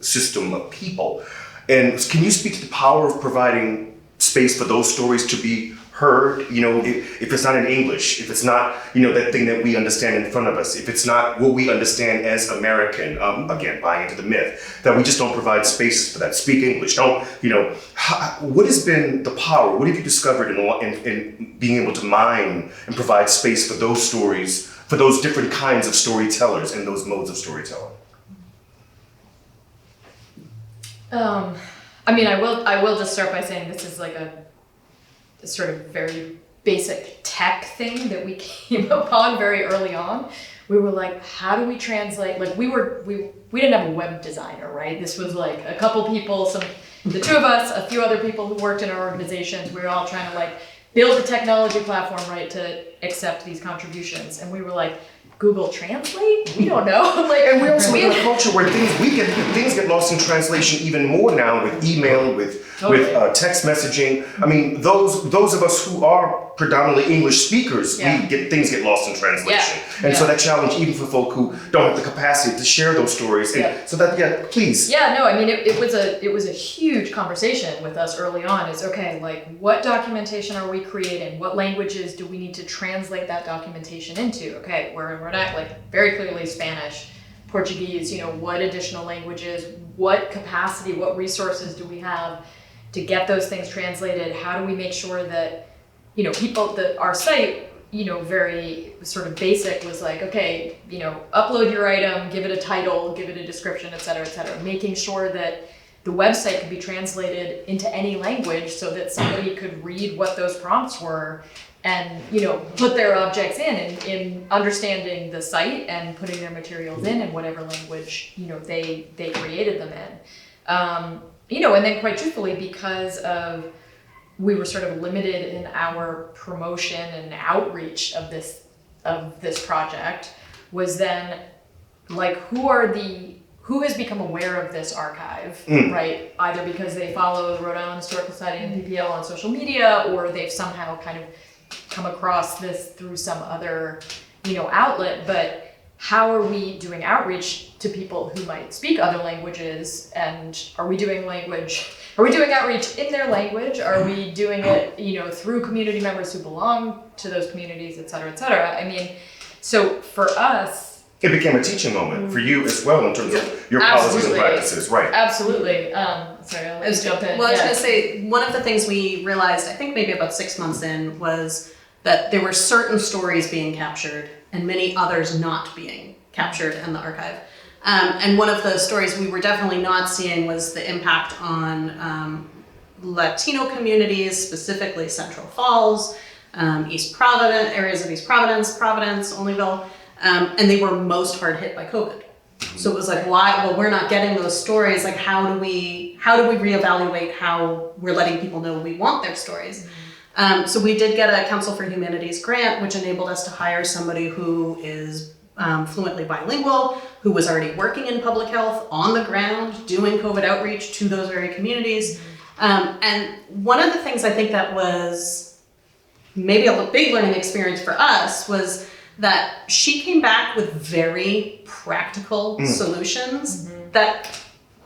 system of people. And can you speak to the power of providing space for those stories to be heard? If it's not in English, if it's not, that thing that we understand in front of us, if it's not what we understand as American, again, buying into the myth, that we just don't provide spaces for that. Speak English. What has been the power? What have you discovered in being able to mine and provide space for those stories, for those different kinds of storytellers and those modes of storytelling? I will just start by saying this is like a sort of very basic tech thing that we came upon very early on. We were like, how do we translate? Like we didn't have a web designer, right? This was like a couple people, the two of us, a few other people who worked in our organizations. We were all trying to build a technology platform, right, to accept these contributions. And we were like, Google Translate? We don't know. And we also live in a culture where things get lost in translation even more now with email, with text messaging. I mean, those of us who are predominantly English speakers, things get lost in translation. So that challenge, even for folk who don't have the capacity to share those stories. And so that, please. Yeah, no, I mean, it was a huge conversation with us early on. Is what documentation are we creating? What languages do we need to translate that documentation into? Okay, we're in Rhode Island, very clearly Spanish, Portuguese, what additional languages, what capacity, what resources do we have to get those things translated? How do we make sure that, our site, very sort of basic was upload your item, give it a title, give it a description, et cetera, making sure that the website could be translated into any language so that somebody could read what those prompts were and, put their objects in understanding the site and putting their materials in whatever language, they created them in. And then quite truthfully, because we were sort of limited in our promotion and outreach of this project, was then who has become aware of this archive, right? Either because they follow the Rhode Island Historical Society and PPL on social media, or they've somehow kind of come across this through some other, outlet. But how are we doing outreach to people who might speak other languages? And are we doing outreach in their language? Are we doing it, through community members who belong to those communities, et cetera, et cetera? I mean, so for us, it became a teaching moment for you as well in terms of your policies and practices, right? Absolutely. Sorry, I'll let you jump in. Well, I was going to say, one of the things we realized, I think maybe about 6 months in, was that there were certain stories being captured and many others not being captured in the archive. And one of the stories we were definitely not seeing was the impact on Latino communities, specifically Central Falls, East Providence, areas of East Providence, Olneyville, and they were most hard hit by COVID. So it was like, why? Well, we're not getting those stories. Like, how do we reevaluate how we're letting people know we want their stories? So we did get a Council for Humanities grant, which enabled us to hire somebody who is fluently bilingual, who was already working in public health on the ground, doing COVID outreach to those very communities. And one of the things I think that was maybe a big learning experience for us was that she came back with very practical solutions that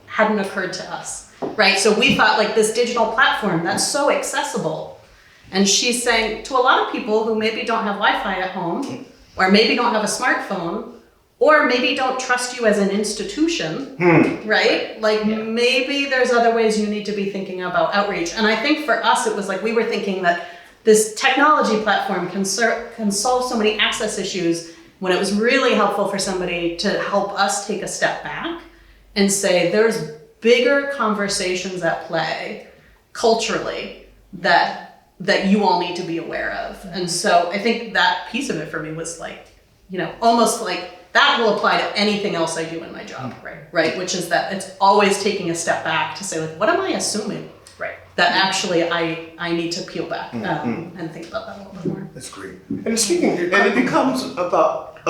hadn't occurred to us, right? So we thought, like, this digital platform that's so accessible. And she's saying to a lot of people who maybe don't have Wi-Fi at home, or maybe don't have a smartphone, or maybe don't trust you as an institution, right? Like, maybe there's other ways you need to be thinking about outreach. And I think for us, it was like we were thinking that this technology platform can solve so many access issues, when it was really helpful for somebody to help us take a step back and say, there's bigger conversations at play culturally that you all need to be aware of. And so I think that piece of it for me was like, almost like that will apply to anything else I do in my job, right? Which is that it's always taking a step back to say, like, what am I assuming? That actually I need to peel back and think about that a little bit more. That's great. And speaking, And it becomes about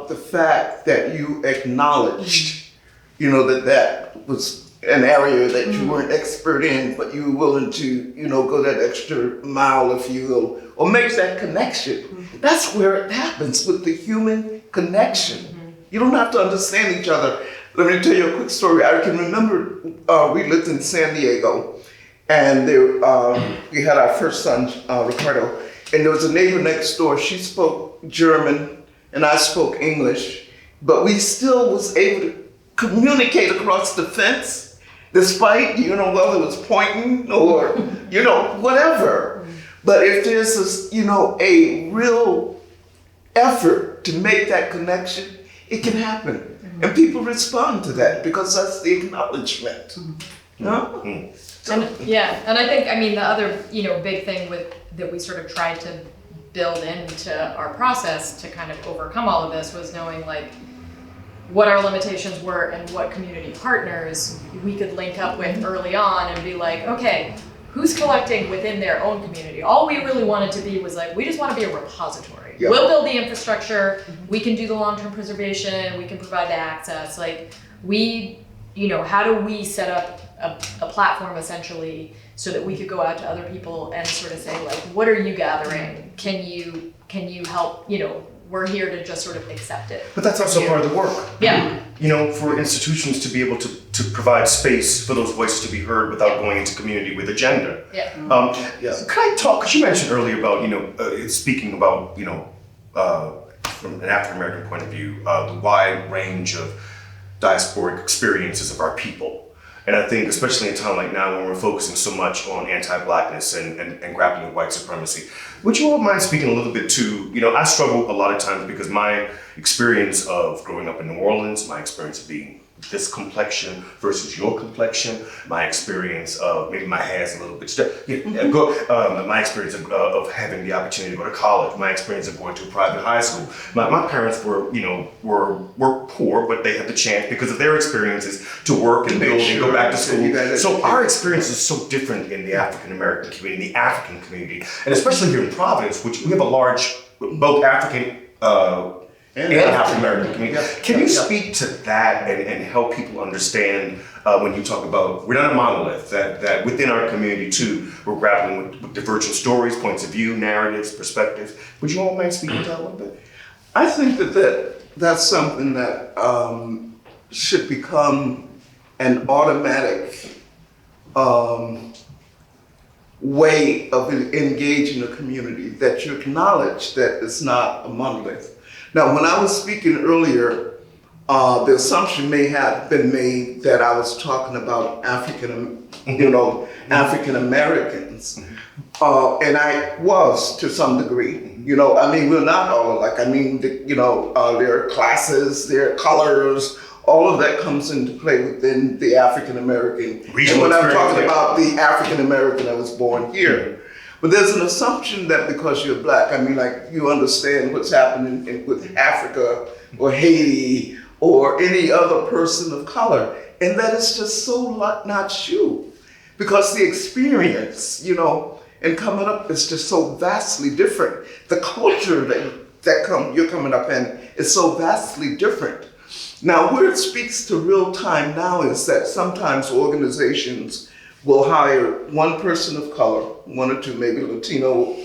the fact that you acknowledged, that was an area that you weren't expert in, but you were willing to, go that extra mile, if you will, or make that connection. That's where it happens, with the human connection. You don't have to understand each other. Let me tell you a quick story. I can remember we lived in San Diego, and we had our first son, Ricardo, and there was a neighbor next door. She spoke German, and I spoke English, but we still was able to communicate across the fence, despite, whether it was pointing or, whatever. But if there's a real effort to make that connection, it can happen. And people respond to that because that's the acknowledgement. So, and I think, the other, big thing that we sort of tried to build into our process to kind of overcome all of this was knowing, like, what our limitations were and what community partners we could link up with early on and be like, okay, who's collecting within their own community? All we really wanted to be was like, we just want to be a repository. Yep. We'll build the infrastructure, we can do the long-term preservation, we can provide the access. Like, how do we set up a platform essentially so that we could go out to other people and sort of say, like, what are you gathering? Can you help, we're here to just sort of accept it. But that's also part of the work. Yeah. For institutions to be able to provide space for those voices to be heard without going into community with agenda. Yeah. Could I talk, because you mentioned earlier about, speaking about, from an African American point of view, the wide range of diasporic experiences of our people. And I think, especially in a time like now when we're focusing so much on anti-Blackness and grappling with white supremacy, would you all mind speaking a little bit to, I struggle a lot of times because my experience of growing up in New Orleans, my experience of being this complexion versus your complexion, my experience of maybe my hair's a little bit my experience of having the opportunity to go to college, my experience of going to a private high school. My parents were poor, but they had the chance because of their experiences to work and build and go back to school. So our experience is so different in the African American community, the African community, and especially here in Providence, which we have a large, both African and African American community. Can you speak to that and help people understand when you talk about, we're not a monolith, that within our community too, we're grappling with divergent stories, points of view, narratives, perspectives. Would you all mind speaking to that a little bit? I think that's something that should become an automatic way of engaging the community, that you acknowledge that it's not a monolith. Now, when I was speaking earlier, the assumption may have been made that I was talking about African Americans, and I was to some degree. We're not all alike. There are classes, there are colors, all of that comes into play within the African American. And when I'm talking about the African American that was born here, but there's an assumption that because you're black, I mean, like you understand what's happening with Africa or Haiti or any other person of color, and that is just so not true, because the experience, you know, and coming up is just so vastly different. The culture you're coming up in is so vastly different. Now, where it speaks to real time now is that sometimes organizations will hire one person of color, one or two, maybe Latino,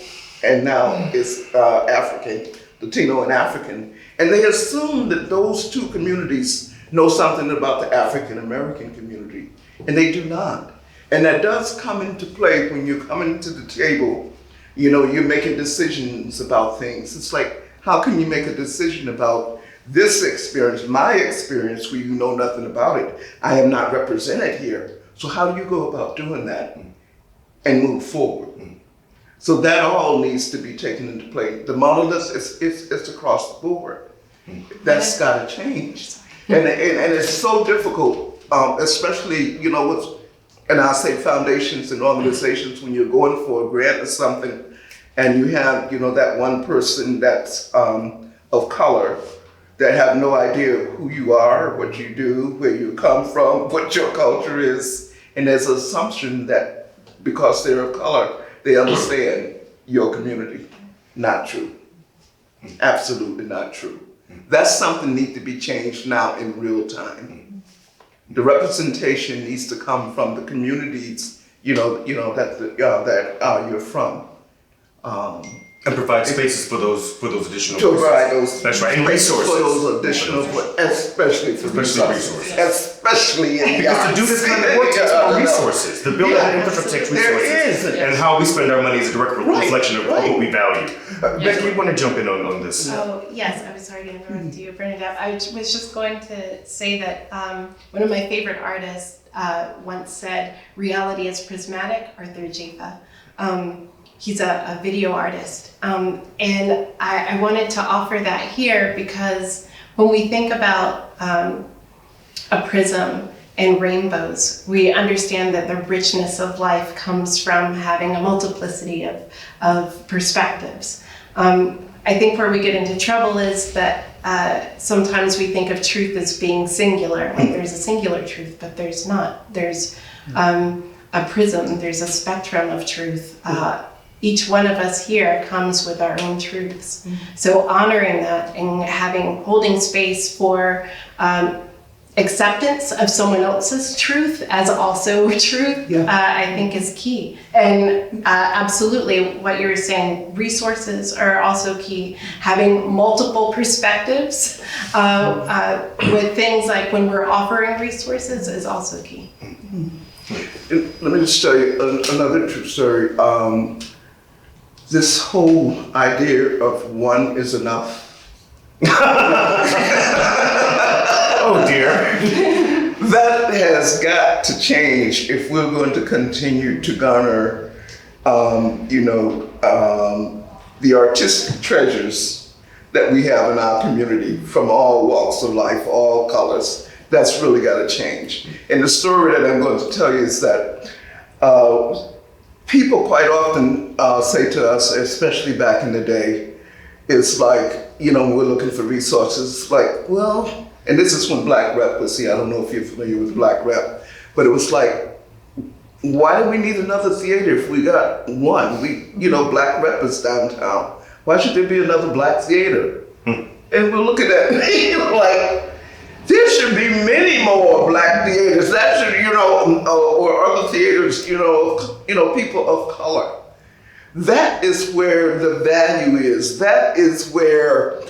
and now it's African, Latino and African, and they assume that those two communities know something about the African American community, and they do not. And that does come into play when you're coming to the table. You know, you're making decisions about things. It's like, how can you make a decision about this experience, my experience, where you know nothing about it? I am not represented here. So how do you go about doing that and move forward? So that all needs to be taken into play. The monolith is across the board. That's got to change. And it's so difficult, especially, you know, and I say foundations and organizations, when you're going for a grant or something, and you have, you know, that one person that's of color that have no idea who you are, what you do, where you come from, what your culture is, and there's an assumption that because they're of color, they understand your community. Not true. Absolutely not true. That's something that needs to be changed now in real time. The representation needs to come from the communities, you know that you're from, and provide spaces for those additional. To provide those. That's right, and resources for those additional, especially resources, especially in because to do this kind of work takes more resources. To build that infrastructure takes resources, and how we spend our money is a direct reflection of what we value. Becky, you want to jump in on this? Oh, yes, I was sorry to interrupt you, Bernadet. I was just going to say that one of my favorite artists once said, reality is prismatic, Arthur Jafa. He's a video artist. And I wanted to offer that here because when we think about a prism and rainbows, we understand that the richness of life comes from having a multiplicity of perspectives. I think where we get into trouble is that sometimes we think of truth as being singular, like there's a singular truth, but there's not. There's a prism, there's a spectrum of truth. Each one of us here comes with our own truths. So honoring that and holding space for acceptance of someone else's truth as also truth, I think is key. And absolutely what you were saying, resources are also key. Having multiple perspectives with things like when we're offering resources is also key. Let me just tell you another true story. This whole idea of one is enough. Oh dear. That has got to change if we're going to continue to garner, the artistic treasures that we have in our community from all walks of life, all colors. That's really got to change. And the story that I'm going to tell you is that people quite often say to us, especially back in the day, it's like, when we're looking for resources, like, well, and this is when Black Rep was here. I don't know if you're familiar with Black Rep, but it was like, why do we need another theater if we got one? Black Rep is downtown. Why should there be another Black theater? And we're looking at like, there should be many more Black theaters. That should, or other theaters, people of color. That is where the value is. That is where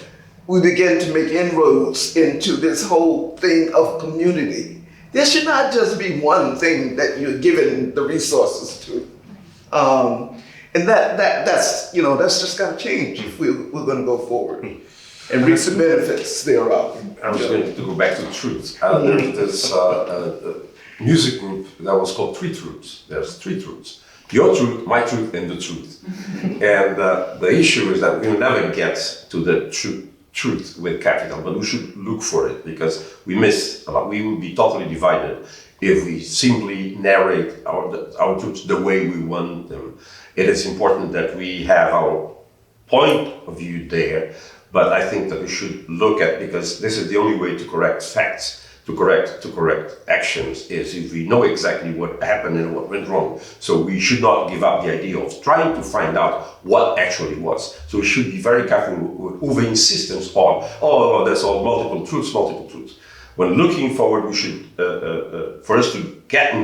we begin to make inroads into this whole thing of community. There should not just be one thing that you're giving the resources to. And that's just got to change if we're going to go forward and reap the benefits thereof. I was going to go back to truth. There's this music group that was called Three Truths. There's three truths. Your truth, my truth, and the truth. And the issue is that we'll never get to the truth truth with capital, but we should look for it, because we miss a lot. We will be totally divided if we simply narrate our truths the way we want them. It is important that we have our point of view there, but I think that we should look at, because this is the only way to correct facts, to correct actions, is if we know exactly what happened and what went wrong. So we should not give up the idea of trying to find out what actually was. So we should be very careful over insistence on, oh, that's all multiple truths. When looking forward, we should, for us to get to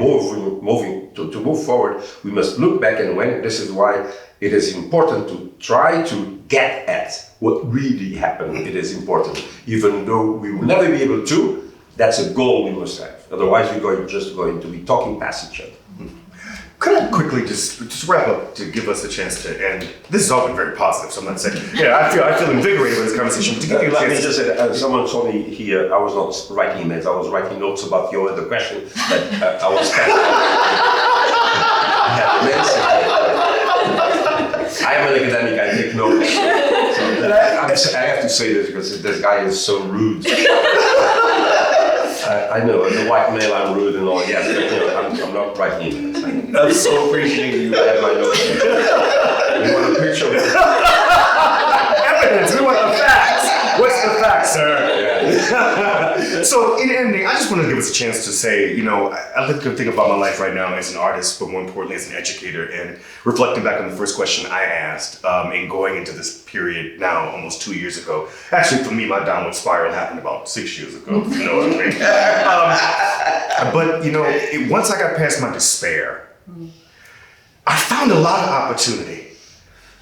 move forward, we must look back, and when this is why it is important to try to get at what really happened. It is important, even though we will never be able to. That's a goal we must have. Otherwise, we're just going to be talking past each other. Could I quickly just wrap up to give us a chance to end? This has all been very positive, so I'm not saying. Yeah, I feel invigorated by this conversation. To give you a Let me chance just say, someone told me here, I was not writing emails, I was writing notes about your other question that I was I am an academic, I take notes. So I have to say this because this guy is so rude. I know, as a white male, I'm rude and all, yes, but I'm not writing emails. I'm so appreciating you. I have my notes. You want a picture of it? Evidence, we want the facts. What's the facts, sir? Yeah. So in ending, I just want to give us a chance to say, I like to think about my life right now as an artist, but more importantly as an educator, and reflecting back on the first question I asked, and going into this period now, almost 2 years ago. Actually, for me, my downward spiral happened about 6 years ago, if you know what I mean. But, once I got past my despair, I found a lot of opportunity.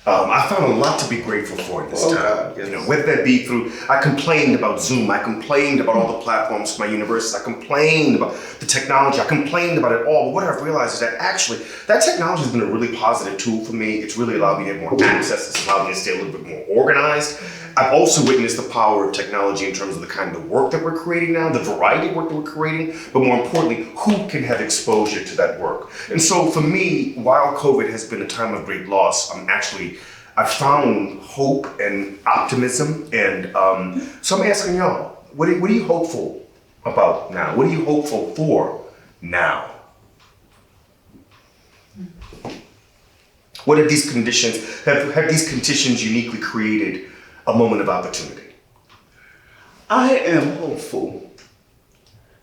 I found a lot to be grateful for this time. Yes. Whether that be through, I complained about Zoom, I complained about all the platforms for my university, I complained about the technology, I complained about it all. But what I've realized is that actually, that technology has been a really positive tool for me. It's really allowed me to have more access, it's allowed me to stay a little bit more organized. I've also witnessed the power of technology in terms of the kind of work that we're creating now, the variety of work that we're creating, but more importantly, who can have exposure to that work. And so for me, while COVID has been a time of great loss, I found hope and optimism. And so I'm asking y'all, what are you hopeful about now? What are you hopeful for now? What are these conditions, have these conditions uniquely created a moment of opportunity? I am hopeful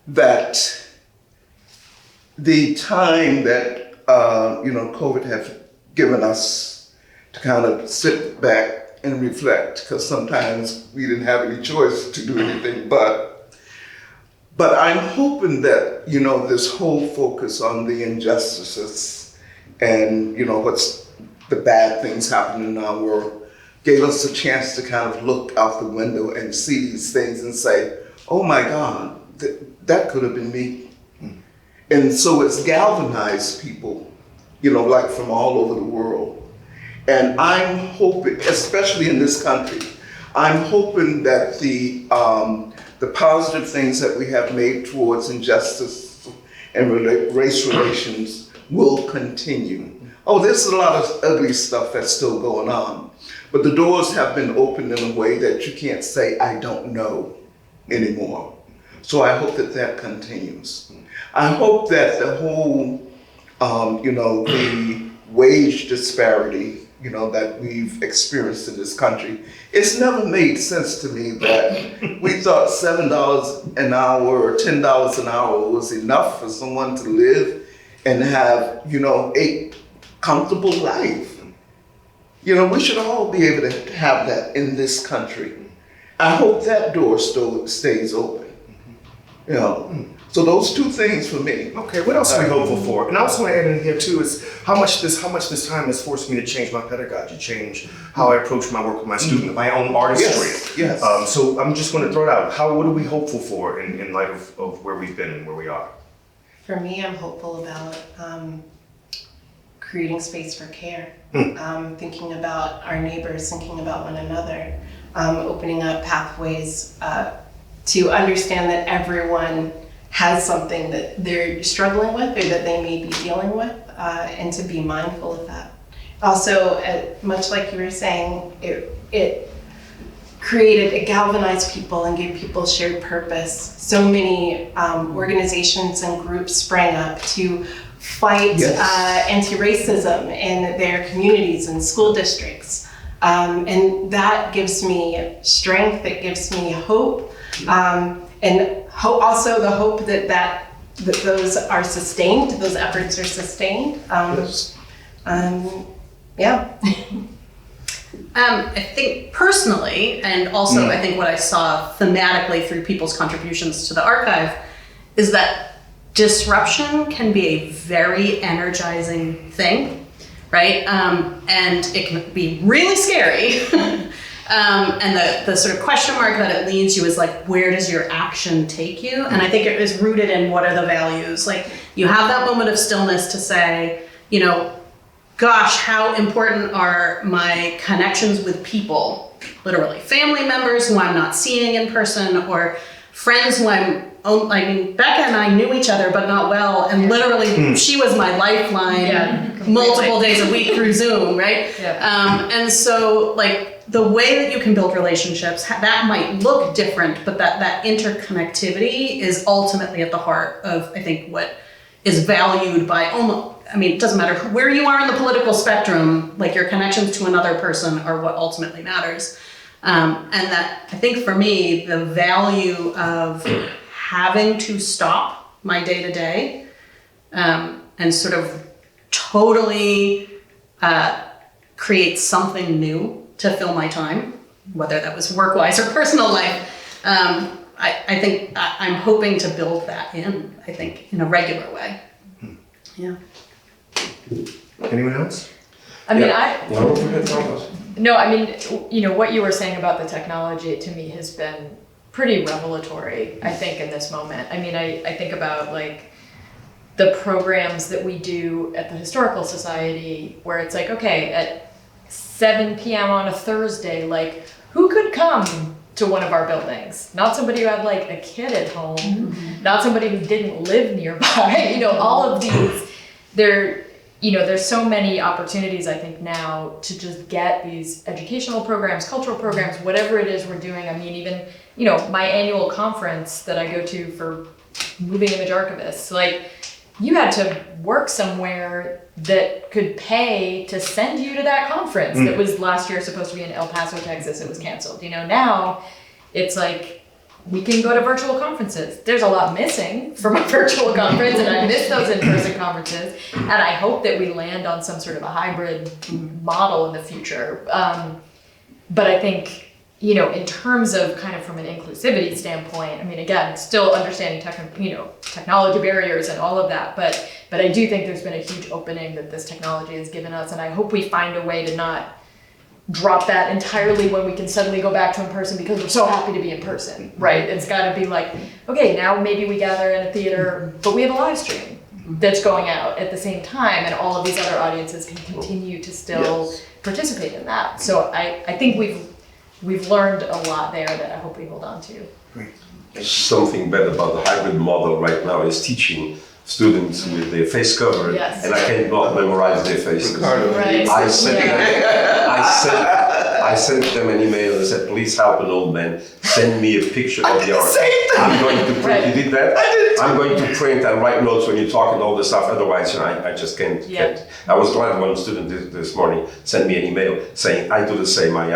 that the time that COVID has given us to kind of sit back and reflect, because sometimes we didn't have any choice to do anything but I'm hoping that this whole focus on the injustices and what's the bad things happening in our world gave us a chance to kind of look out the window and see these things and say, oh my God, that could have been me. And so it's galvanized people, like from all over the world. And I'm hoping, especially in this country, I'm hoping that the positive things that we have made towards injustice and race relations will continue. Oh, there's a lot of ugly stuff that's still going on. But the doors have been opened in a way that you can't say, I don't know anymore. So I hope that continues. I hope that the whole, the wage disparity, that we've experienced in this country, it's never made sense to me that we thought $7 an hour or $10 an hour was enough for someone to live and have, a comfortable life. We should all be able to have that in this country. I hope that door still stays open. So those two things for me. Okay, what else are we hopeful for? And I also want to add in here too is how much this time has forced me to change my pedagogy, change how I approach my work with my student, my own artistry. Yes. So I'm just going to throw it out. What are we hopeful for in light of where we've been and where we are? For me, I'm hopeful about creating space for care, thinking about our neighbors, thinking about one another, opening up pathways to understand that everyone has something that they're struggling with or that they may be dealing with, and to be mindful of that. Also, much like you were saying, it it galvanized people and gave people shared purpose. So many organizations and groups sprang up to fight anti-racism in their communities and school districts. And that gives me strength, it gives me hope, and also the hope that those are sustained, those efforts are sustained. I think personally, and also I think what I saw thematically through people's contributions to the archive, is that disruption can be a very energizing thing, right? And it can be really scary. And the sort of question mark that it leads you is like, where does your action take you? And I think it is rooted in what are the values? Like, you have that moment of stillness to say, you know, gosh, how important are my connections with people, literally family members who I'm not seeing in person, or friends who Becca and I knew each other, but not well. And literally she was my lifeline multiple days a week through Zoom, right? Yeah. And so like the way that you can build relationships, that might look different, but that interconnectivity is ultimately at the heart of, I think, what is valued by almost, I mean, it doesn't matter where you are in the political spectrum, like your connections to another person are what ultimately matters. And that, I think for me, the value of having to stop my day-to-day and sort of totally create something new to fill my time, whether that was work-wise or personal life, I think I'm hoping to build that in, I think, in a regular way. Yeah. Anyone else? I mean, No, I mean, you know, what you were saying about the technology to me has been pretty revelatory, I think, in this moment. I mean, I think about like the programs that we do at the Historical Society where it's like, okay, at 7 p.m. on a Thursday, like who could come to one of our buildings? Not somebody who had like a kid at home, not somebody who didn't live nearby, you know, all of these, there's so many opportunities, I think, now to just get these educational programs, cultural programs, whatever it is we're doing. I mean, even, you know, my annual conference that I go to for moving image archivists, like you had to work somewhere that could pay to send you to that conference that was last year supposed to be in El Paso, Texas. It was canceled. You know, now it's like, we can go to virtual conferences. There's a lot missing from a virtual conference, and I miss those in-person conferences. And I hope that we land on some sort of a hybrid model in the future. But I think, you know, in terms of kind of from an inclusivity standpoint, I mean, again, still understanding technology barriers and all of that, but I do think there's been a huge opening that this technology has given us, and I hope we find a way to not drop that entirely when we can suddenly go back to in person because we're so happy to be in person, right? It's got to be like, okay, now maybe we gather in a theater, but we have a live stream that's going out at the same time, and all of these other audiences can continue to still participate in that. So I think we've learned a lot there that I hope we hold on to. Great. Something bad about the hybrid model right now is teaching students with their face covered, and I cannot memorize their faces. Right. I sent them an email and said, please help an old man, send me a picture of the art. I'm going to print, you did that? I'm going to print and write notes when you talk and all this stuff, otherwise, you know, I just can't. I was glad one student this morning sent me an email saying, I do the same, I'm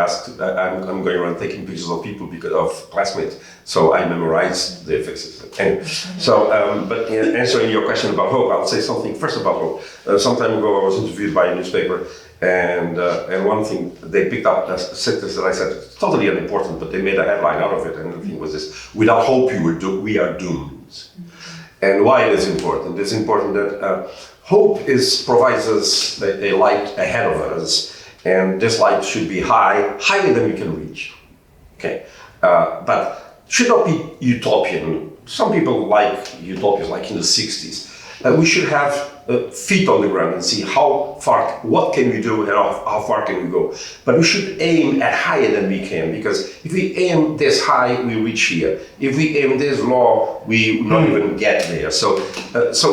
going around taking pictures of people because of classmates, so I memorize their faces. Anyway, so, but in answering your question about hope, I'll say something first about hope. Some time ago I was interviewed by a newspaper, and one thing they picked up a sentence that I said, it's totally unimportant, but they made a headline out of it, and the thing was this: without hope we are doomed. And why it is important? It's important that hope provides us a light ahead of us, and this light should be higher than we can reach. Okay, but should not be utopian. Some people like utopias, like in the 60s. We should have feet on the ground and see how far, what can we do and how far can we go. But we should aim at higher than we can, because if we aim this high, we reach here. If we aim this low, we not even get there. So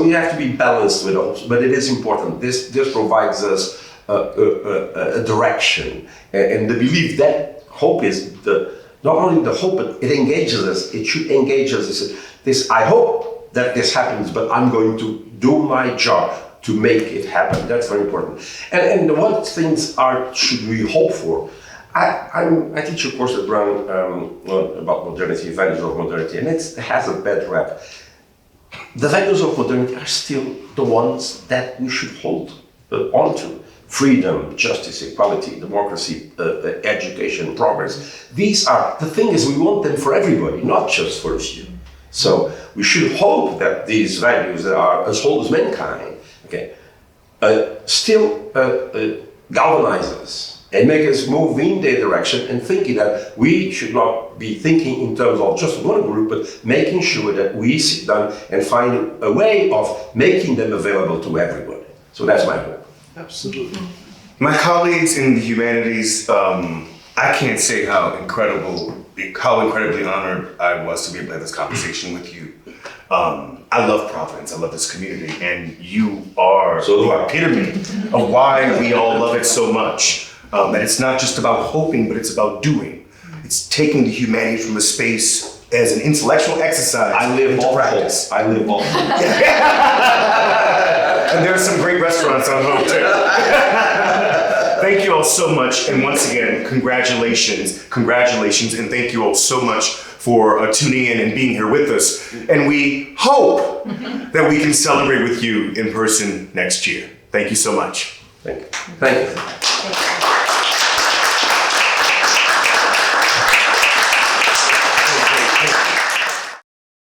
we have to be balanced with hopes, but it is important. This provides us a direction, and the belief that hope is not only the hope, but it engages us. It should engage us. I hope that this happens, but I'm going to do my job to make it happen. That's very important. And what things should we hope for? I teach a course at Brown about modernity, values of modernity, and it has a bad rap. The values of modernity are still the ones that we should hold on to. Freedom, justice, equality, democracy, education, progress. These are, the thing is, we want them for everybody, not just for a few. So we should hope that these values that are as whole as mankind, still galvanize us and make us move in their direction, and thinking that we should not be thinking in terms of just one group, but making sure that we sit down and find a way of making them available to everybody. So that's my hope. Absolutely. My colleagues in the humanities, I can't say how incredibly honored I was to be able to have this conversation with you. I love Providence, I love this community, and you are the epitome of why we all love it so much. And it's not just about hoping, but it's about doing. It's taking the humanities from a space as an intellectual exercise into practice. I live all. And there's some great restaurants on Hope too. Thank you all so much, and once again, congratulations, and thank you all so much for tuning in and being here with us. And we hope that we can celebrate with you in person next year. Thank you so much. Thank you.